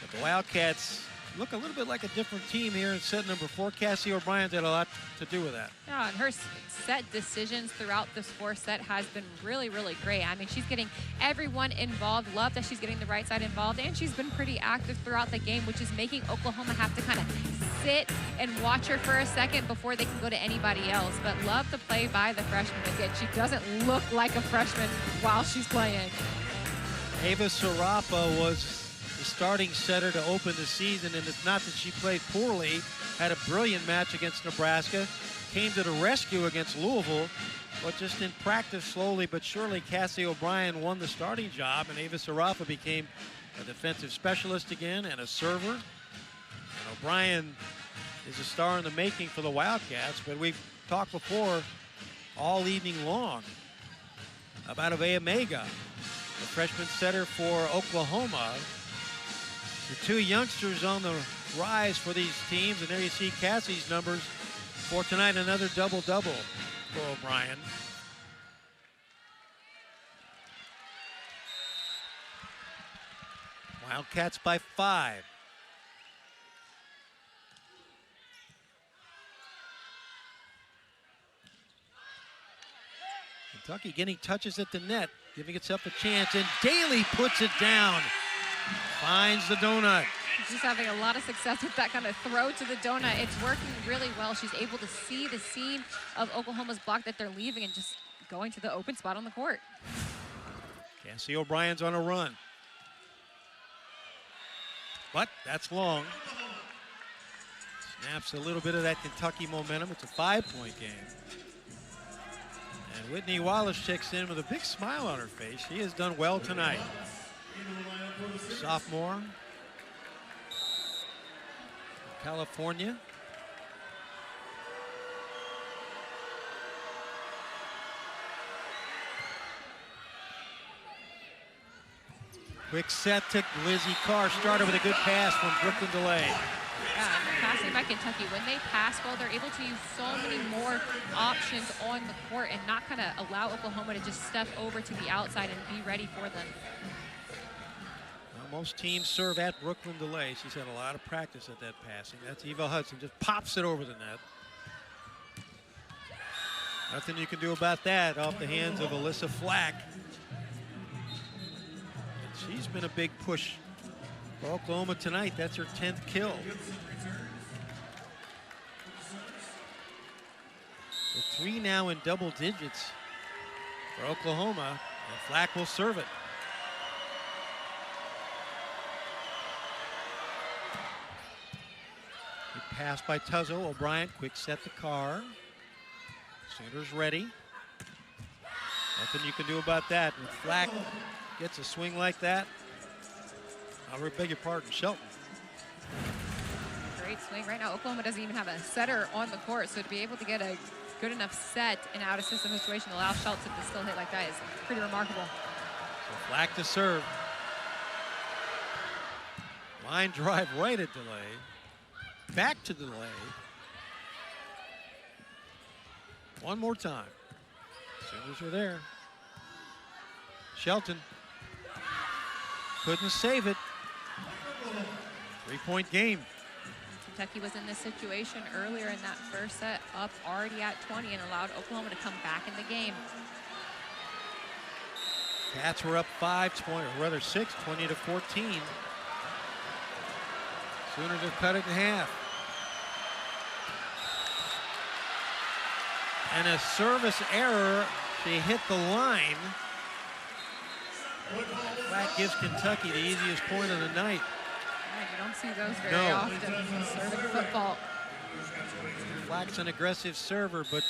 But the Wildcats look a little bit like a different team here in set number 4. Cassie O'Brien did a lot to do with that. Yeah, and her set decisions throughout this 4th set has been really, really great. I mean, she's getting everyone involved. Love that she's getting the right side involved, and she's been pretty active throughout the game, which is making Oklahoma have to kind of sit and watch her for a second before they can go to anybody else. But love the play by the freshman. Again, she doesn't look like a freshman while she's playing. Ava Serapa was the starting setter to open the season, and it's not that she played poorly. Had a brilliant match against Nebraska, came to the rescue against Louisville, but just in practice, slowly but surely, Cassie O'Brien won the starting job, and Ava Serapa became a defensive specialist again and a server. And O'Brien is a star in the making for the Wildcats, but we've talked before all evening long about Avea Mega, the freshman setter for Oklahoma. The 2 youngsters on the rise for these teams, and there you see Cassie's numbers for tonight, another double-double for O'Brien. Wildcats by 5. Kentucky getting touches at the net, giving itself a chance, and Daly puts it down. Finds the donut. She's having a lot of success with that kind of throw to the donut. It's working really well. She's able to see the seam of Oklahoma's block that they're leaving and just going to the open spot on the court. Cassie O'Brien's on a run. But that's long. Snaps a little bit of that Kentucky momentum. It's a 5-point game. And Whitney Wallace checks in with a big smile on her face. She has done well tonight. Sophomore, California. Quick set to Lizzie Carr. Started with a good pass from Brooklyn DeLay. Yeah, passing by Kentucky, when they pass well, they're able to use so many more options on the court and not kind of allow Oklahoma to just step over to the outside and be ready for them. Most teams serve at Brooklyn DeLay. She's had a lot of practice at that passing. That's Eva Hudson, just pops it over the net. Nothing you can do about that off the hands of Alyssa Flack. And she's been a big push for Oklahoma tonight. That's her 10th kill. The 3 now in double digits for Oklahoma, and Flack will serve it. Pass by Tuzzo. O'Brien, quick set to Carr. Sooners ready. Nothing you can do about that. When Flack gets a swing like that, I beg your pardon, Shelton. Great swing. Right now, Oklahoma doesn't even have a setter on the court, so to be able to get a good enough set in an out-of-system situation to allow Shelton to still hit like that is pretty remarkable. So Flack to serve. Line drive right at DeLay. Back to DeLay. One more time. Sooners are there. Shelton couldn't save it. Three-point game. Kentucky was in this situation earlier in that first set, up already at 20, and allowed Oklahoma to come back in the game. Cats were up 6, 20 to 14. Sooners have cut it in half. And a service error. She hit the line. That gives Kentucky the easiest point of the night. Yeah, you don't see those very often in serving football. Flack's an aggressive server, but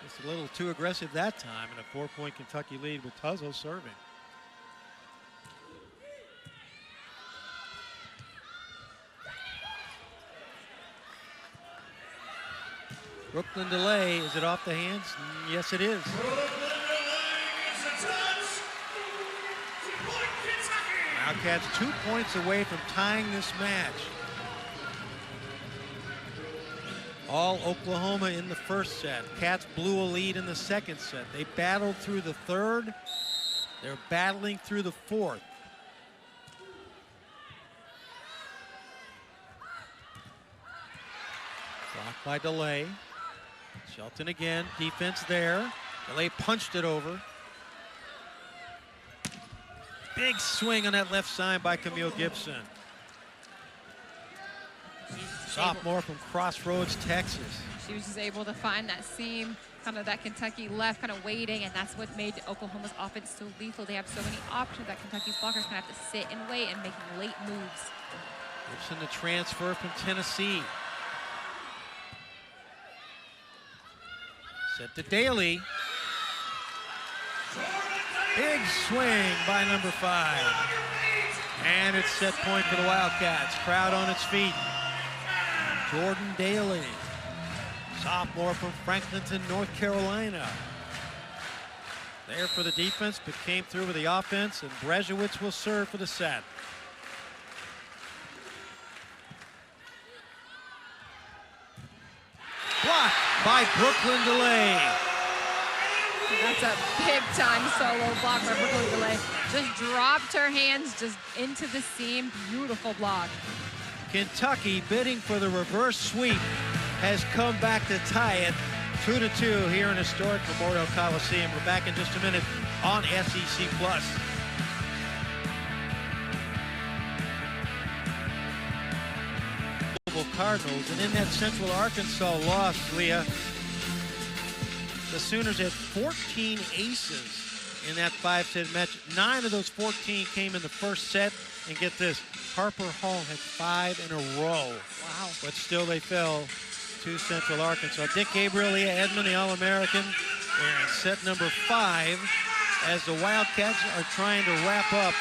just a little too aggressive that time, and a 4-point Kentucky lead with Tuzzo serving. Brooklyn delay, is it off the hands? Yes, it is. Wildcats 2 points away from tying this match. All Oklahoma in the first set. Cats blew a lead in the second set. They battled through the third. They're battling through the fourth. Blocked by Delay. Shelton again, defense there. Delay punched it over. Big swing on that left side by Camille Gibson. Sophomore from Crossroads, Texas. She was just able to find that seam, kind of that Kentucky left, kind of waiting, and that's what made Oklahoma's offense so lethal. They have so many options that Kentucky's blockers kind of have to sit and wait and making late moves. Gibson, the transfer from Tennessee. Set to Daly. Big swing by number 5. And it's set point for the Wildcats. Crowd on its feet. Jordan Daly, sophomore from Franklinton, North Carolina. There for the defense, but came through with the offense, and Brezowitz will serve for the set. Blocked by Brooklyn Delay. That's a big-time solo block by Brooklyn Delay. Just dropped her hands just into the seam. Beautiful block. Kentucky, bidding for the reverse sweep, has come back to tie it 2-2 here in historic Memorial Coliseum. We're back in just a minute on SEC Plus. Cardinals, and in that Central Arkansas loss, Leah, the Sooners had 14 aces in that 5-set match. 9 of those 14 came in the first set, and get this, Harper Hall had 5 in a row. Wow. But still they fell to Central Arkansas. Dick Gabriel, Leah Edmond, the All-American, they're in set number 5 as the Wildcats are trying to wrap up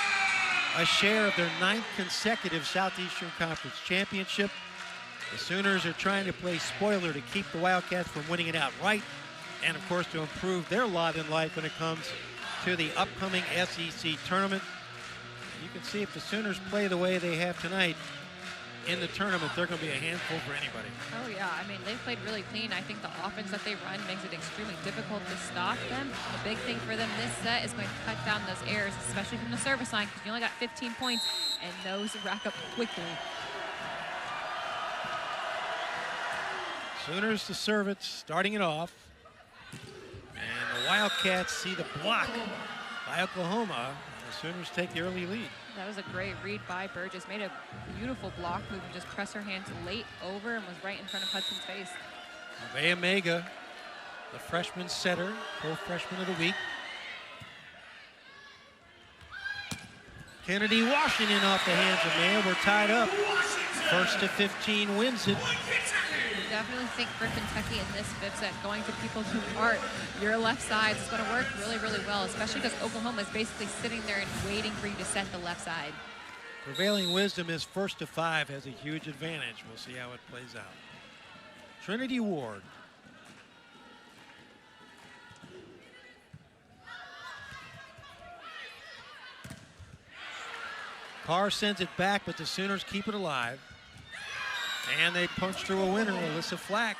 a share of their 9th consecutive Southeastern Conference championship. The Sooners are trying to play spoiler to keep the Wildcats from winning it outright, and of course to improve their lot in life when it comes to the upcoming SEC tournament. You can see if the Sooners play the way they have tonight in the tournament, they're going to be a handful for anybody. Oh yeah, I mean, they've played really clean. I think the offense that they run makes it extremely difficult to stop them. The big thing for them this set is going to cut down those errors, especially from the service line, because you only got 15 points, and those rack up quickly. Sooners to serve it, starting it off. And the Wildcats see the block by Oklahoma. The Sooners take the early lead. That was a great read by Burgess. Made a beautiful block move and just pressed her hands late over and was right in front of Hudson's face. Nevaeh Mega, the freshman setter, co-freshman of the week. Kennedy Washington off the hands of Maya. We're tied up. First to 15 wins it. I definitely think for Kentucky in this fifth set, going to people who aren't your left sides is going to work really, really well, especially because Oklahoma is basically sitting there and waiting for you to set the left side. Prevailing wisdom is first to 5 has a huge advantage. We'll see how it plays out. Trinity Ward. Carr sends it back, but the Sooners keep it alive. And they punched through a winner, Alyssa Flack.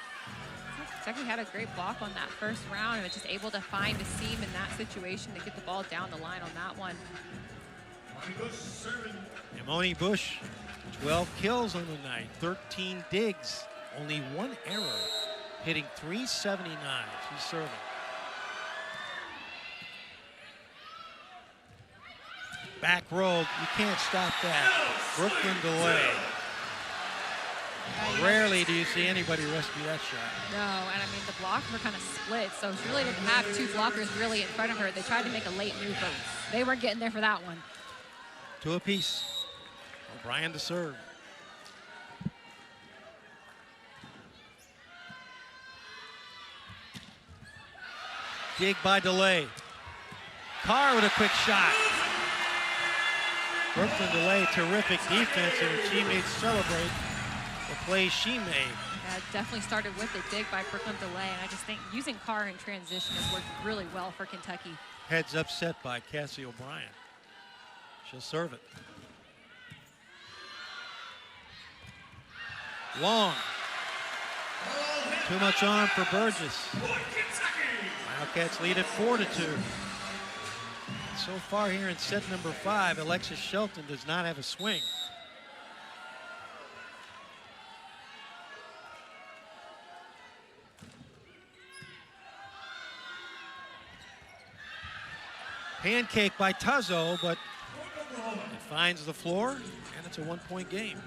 Kentucky had a great block on that first round and was just able to find a seam in that situation to get the ball down the line on that one. Imoni Bush, 12 kills on the night, 13 digs, only 1 error, hitting .379. She's serving. Back row, you can't stop that. Brooklyn delay. Rarely do you see anybody rescue that shot. No, and I mean, the blockers were kind of split, so she really didn't have 2 blockers really in front of her. They tried to make a late move, but they weren't getting there for that one. 2 apiece. O'Brien to serve. Dig by delay. Carr with a quick shot. Brooklyn delay, terrific defense, and her teammates celebrate the play she made. Yeah, definitely started with a dig by Brooklyn delay, and I just think using Carr in transition has worked really well for Kentucky. Heads upset by Cassie O'Brien. She'll serve it. Long. Too much on for Burgess. Wildcats lead at 4-2. So far here in set number 5, Alexis Shelton does not have a swing. Pancake by Tuzzo, but it finds the floor, and it's a 1-point game.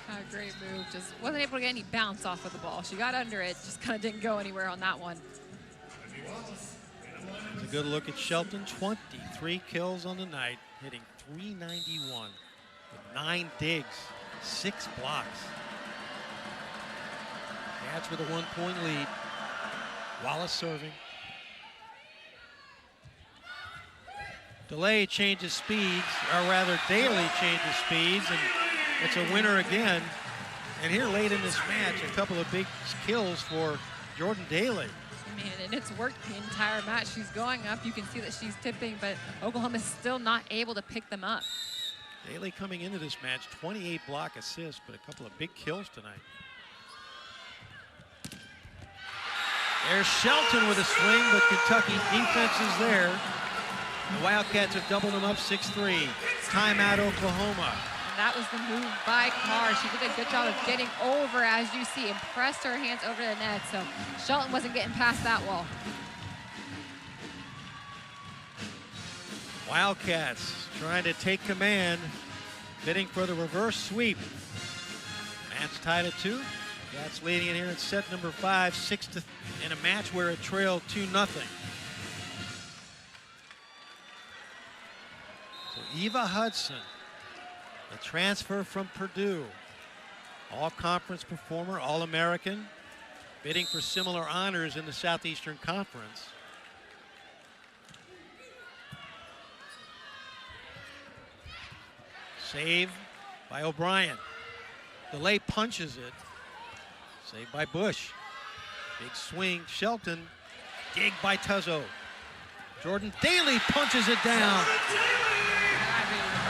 A great move. Just wasn't able to get any bounce off of the ball. She got under it, just kind of didn't go anywhere on that one. It's a good look at Shelton. 23 kills on the night, hitting .391 with 9 digs, 6 blocks. Cats with a 1-point lead. Wallace serving. Delay changes speeds, or rather Daly changes speeds, and it's a winner again. And here late in this match, a couple of big kills for Jordan Daly. I mean, and it's worked the entire match. She's going up. You can see that she's tipping, but Oklahoma's still not able to pick them up. Daly coming into this match, 28 block assists, but a couple of big kills tonight. There's Shelton with a swing, but Kentucky defense is there. The Wildcats have doubled them up 6-3. Timeout, Oklahoma. And that was the move by Carr. She did a good job of getting over, as you see, and pressed her hands over the net. So Shelton wasn't getting past that wall. Wildcats trying to take command, bidding for the reverse sweep. Match tied at 2. Cats leading it here in set number 5, 6-, in a match where it trailed 2-0. Eva Hudson, a transfer from Purdue, all-conference performer, All-American, bidding for similar honors in the Southeastern Conference. Save by O'Brien. Delay punches it. Saved by Bush. Big swing, Shelton. Dig by Tuzzo. Jordan Daly punches it down.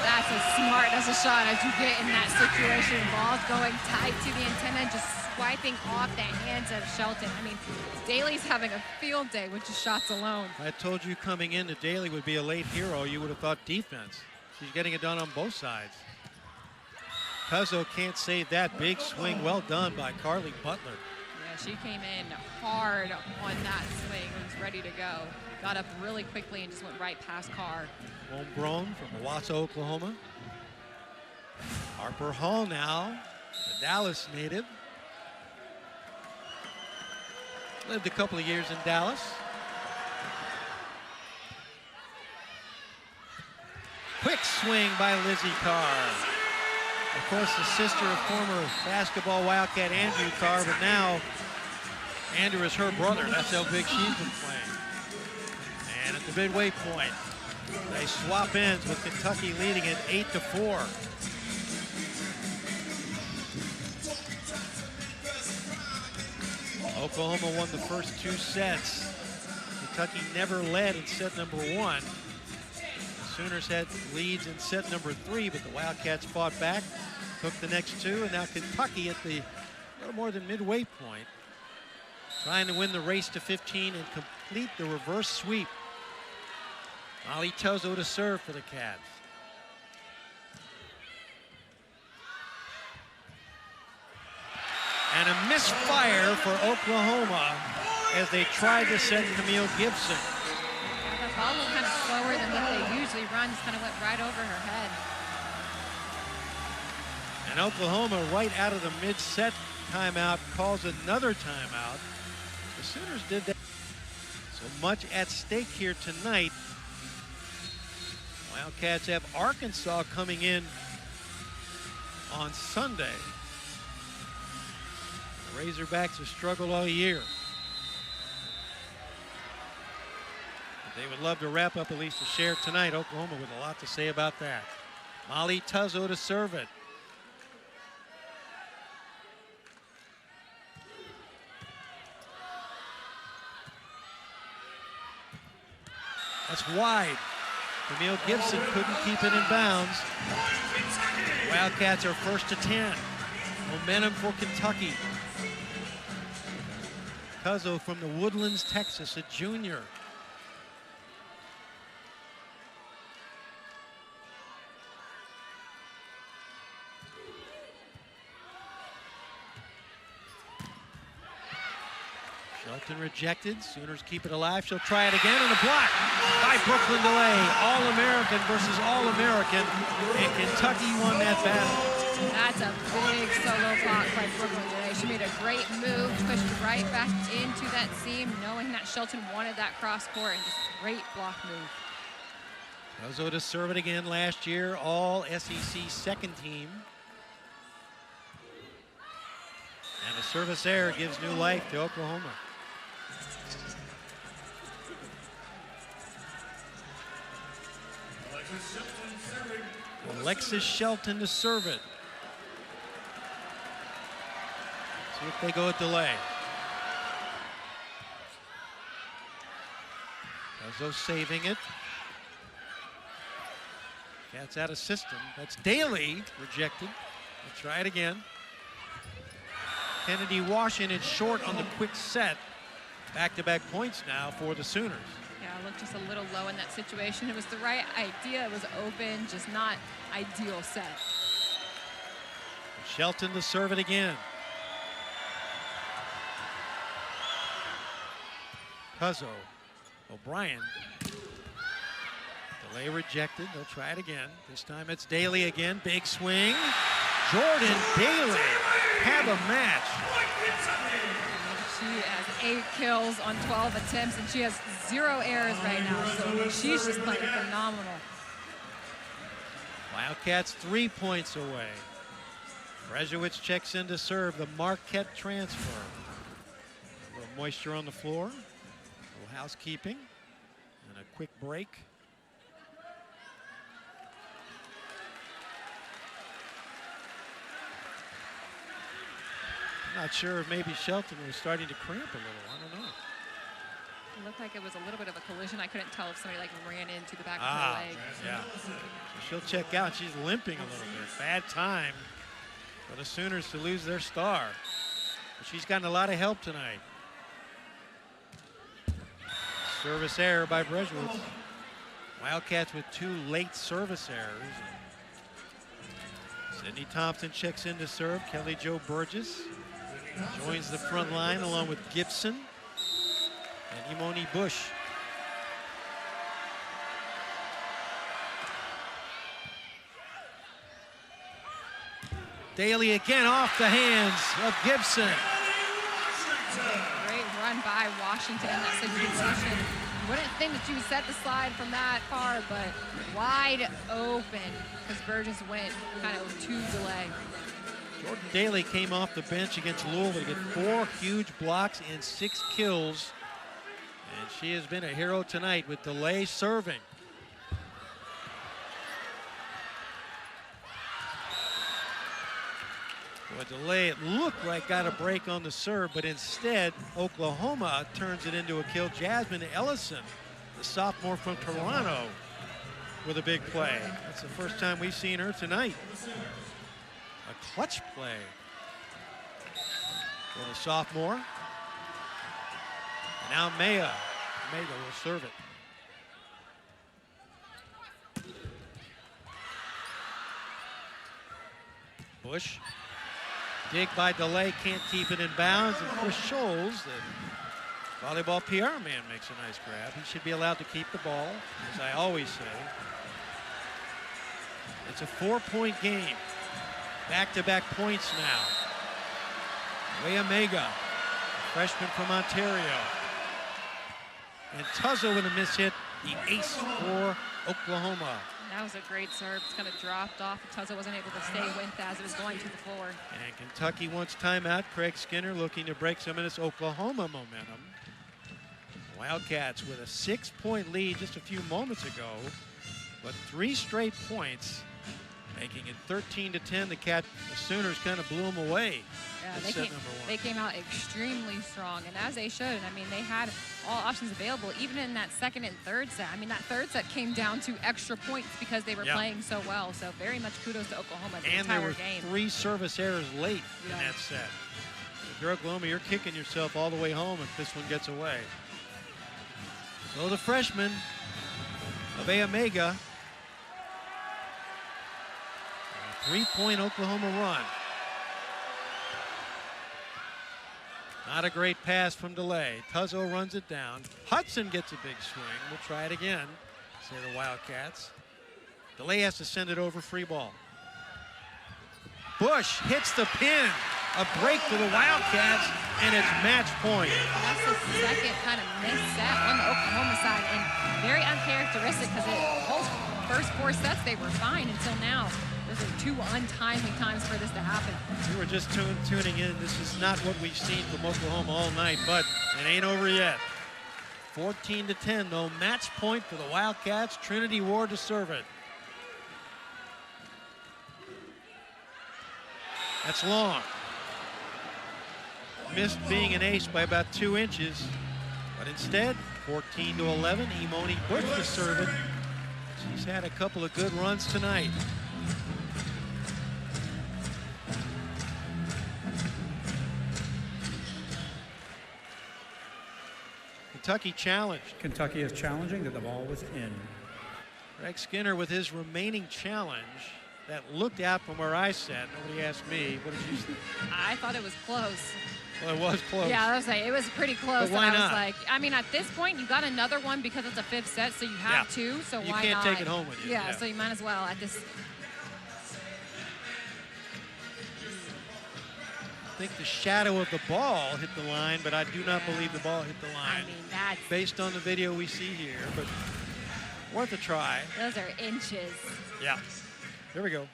That's as smart as a shot as you get in that situation. Ball's going tight to the antenna, just swiping off the hands of Shelton. I mean, Daly's having a field day with just shots alone. I told you coming in that Daly would be a late hero. You would have thought defense. She's getting it done on both sides. Tuzzo can't save that big swing. Well done by Carly Butler. Yeah, she came in hard on that swing. Was ready to go. Got up really quickly and just went right past Carr. Homegrown from Owasso, Oklahoma. Harper Hall now, a Dallas native. Lived a couple of years in Dallas. Quick swing by Lizzie Carr. Of course, the sister of former basketball Wildcat Andrew Carr, but now Andrew is her brother. That's how big she's been playing. And at the midway point, they swap ends with Kentucky leading it 8-4. Oklahoma won the first 2 sets. Kentucky never led in set number 1. The Sooners had leads in set number 3, but the Wildcats fought back, took the next 2, and now Kentucky at the little more than midway point, trying to win the race to 15 and complete the reverse sweep. Molly Tuzzo to serve for the Cats. And a misfire for Oklahoma as they tried to set Camille Gibson. Yeah, the ball was kind of slower than what they usually run. Just kind of went right over her head. And Oklahoma, right out of the mid-set timeout, calls another timeout. The Sooners did that. So much at stake here tonight. Wildcats have Arkansas coming in on Sunday. The Razorbacks have struggled all year. But they would love to wrap up at least a share tonight. Oklahoma with a lot to say about that. Molly Tuzzo to serve it. That's wide. Camille Gibson couldn't keep it in bounds. Wildcats are first to 10. Momentum for Kentucky. Tuzzo from the Woodlands, Texas, a junior. Shelton rejected. Sooners keep it alive. She'll try it again, and a block by Brooklyn DeLay. All-American versus All-American, and Kentucky won that battle. That's a big solo block by Brooklyn DeLay. She made a great move, pushed right back into that seam, knowing that Shelton wanted that cross court, and just a great block move. Tuzzo to serve it again last year, all SEC second team. And a service error gives new life to Oklahoma. Alexis Shelton to serve it. See if they go at delay. Tuzzo saving it. Cats out of system. That's Daly rejected. We'll try it again. Kennedy Washington short on the quick set. Back-to-back points now for the Sooners. Yeah, looked just a little low in that situation. It was the right idea. It was open, just not ideal set. Shelton to serve it again. Tuzzo. O'Brien. Delay rejected. They'll try it again. This time it's Daly again. Big swing. Jordan Daly have a match. She has 8 kills on 12 attempts, and she has 0 errors right now, so she's just playing phenomenal. Wildcats 3 points away. Brezowicz checks in to serve the Marquette transfer. A little moisture on the floor, a little housekeeping, and a quick break. Not sure if maybe Shelton was starting to cramp a little. I don't know. It looked like it was a little bit of a collision. I couldn't tell if somebody like ran into the back of her leg. Yeah. So she'll check out. She's limping a little bit. Bad time for the Sooners to lose their star. But she's gotten a lot of help tonight. Service error by Brezowicz. Wildcats with 2 late service errors. Sydney Thompson checks in to serve. Kelly Jo Burgess joins the front line along with Gibson and Imoni Bush. Daly again off the hands of Gibson. Great run by Washington in that situation. Wouldn't think that you would set the slide from that far, but wide open because Burgess went kind of too delay. Jordan Daly came off the bench against Louisville to get 4 huge blocks and 6 kills. And she has been a hero tonight with Delay serving. Boy, Delay, it looked like got a break on the serve, but instead Oklahoma turns it into a kill. Jasmine Ellison, the sophomore from Toronto, with a big play. That's the first time we've seen her tonight. A clutch play for the sophomore. And now Maya will serve it. Bush Dig by delay, can't keep it in bounds. And Chris Scholes, the volleyball PR man, makes a nice grab. He should be allowed to keep the ball, as I always say. It's a 4-point game. Back-to-back points now. Leah Mega, freshman from Ontario. And Tuzzo with a miss hit, the ace for Oklahoma. That was a great serve. It's kind of dropped off. Tuzzo wasn't able to stay with as it was going to the floor. And Kentucky wants timeout. Craig Skinner looking to break some of this Oklahoma momentum. Wildcats with a 6-point lead just a few moments ago, but 3 straight points, making it 13-10. The Sooners kind of blew them away. Yeah, they came out extremely strong, and as they should. I mean, they had all options available, even in that second and third set. I mean, that third set came down to extra points because they were playing so well. So very much kudos to Oklahoma the entire game. And there were 3 service errors late in that set. If you're Oklahoma, you're kicking yourself all the way home if this one gets away. So the freshman, Leah Mega, a 3-point Oklahoma run. Not a great pass from delay. Tuzzo runs it down. Hudson gets a big swing. We'll try it again, say the Wildcats. Delay has to send it over, free ball. Bush hits the pin. A break for the Wildcats, and it's match point. That's the second kind of missed set on the Oklahoma side, and very uncharacteristic because those first 4 sets they were fine until now. Those are 2 untimely times for this to happen. We were just tuning in. This is not what we've seen from Oklahoma all night, but it ain't over yet. 14-10, though. Match point for the Wildcats. Trinity Ward to serve it. That's long. Missed being an ace by about 2 inches, but instead, 14-11. Imoni Bush to serve it. She's had a couple of good runs tonight. Kentucky challenged. Kentucky is challenging that the ball was in. Craig Skinner with his remaining challenge that looked out from where I sat. Nobody asked me. What did you think? I thought it was close. Well, it was close. Yeah, I was like, it was pretty close. But why and I not? was like, I mean, at this point, you got another one because it's a 5th set, so you have 2. So you why not? can't take it home with you. Yeah, so you might as well at this. I think the shadow of the ball hit the line, but I do not believe the ball hit the line. I mean, that's based on the video we see here, but worth a try. Those are inches. Yeah. Here we go.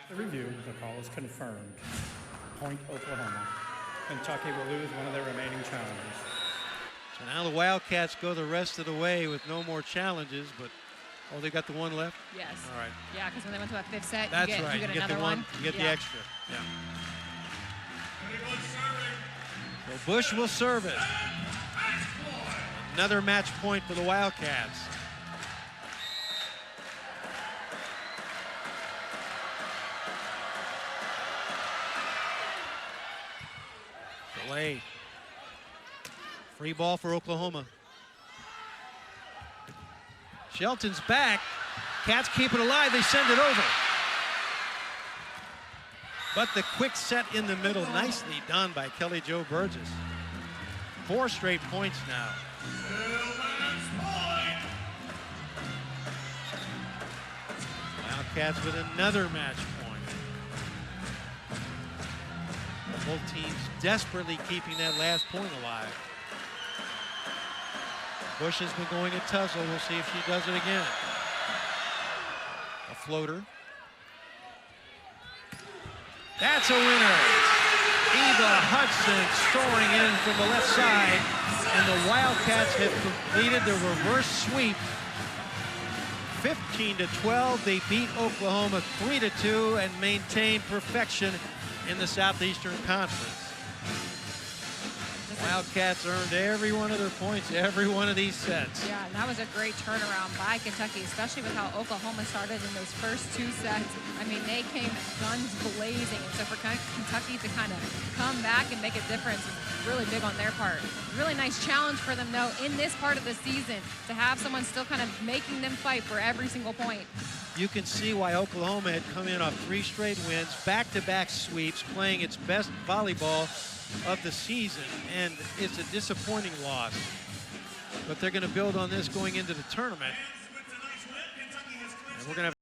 The review, the call is confirmed. Point Oklahoma. Kentucky will lose one of their remaining challenges. So now the Wildcats go the rest of the way with no more challenges, but they got the one left? Yes. All right. Yeah, because when they went to a 5th set, that's you get, right. you get the another one. You get the extra. Yeah. So Bush will serve it. Another match point for the Wildcats. Delay. Free ball for Oklahoma. Shelton's back. Cats keep it alive. They send it over. But the quick set in the middle, nicely done by Kelly Jo Burgess. 4 straight points now. Wildcats with another match point. Both teams desperately keeping that last point alive. Bush has been going at Tuzzo. We'll see if she does it again. A floater. That's a winner. Eva Hudson soaring in from the left side. And the Wildcats have completed the reverse sweep. 15-12. They beat Oklahoma 3-2 and maintain perfection in the Southeastern Conference. Wildcats earned every one of their points, every one of these sets. Yeah, and that was a great turnaround by Kentucky, especially with how Oklahoma started in those first 2 sets. I mean, they came guns blazing. And so for Kentucky to kind of come back and make a difference is really big on their part. Really nice challenge for them, though, in this part of the season to have someone still kind of making them fight for every single point. you can see why Oklahoma had come in off 3 straight wins, back-to-back sweeps, playing its best volleyball of the season, and it's a disappointing loss. But they're going to build on this going into the tournament. And we're going to have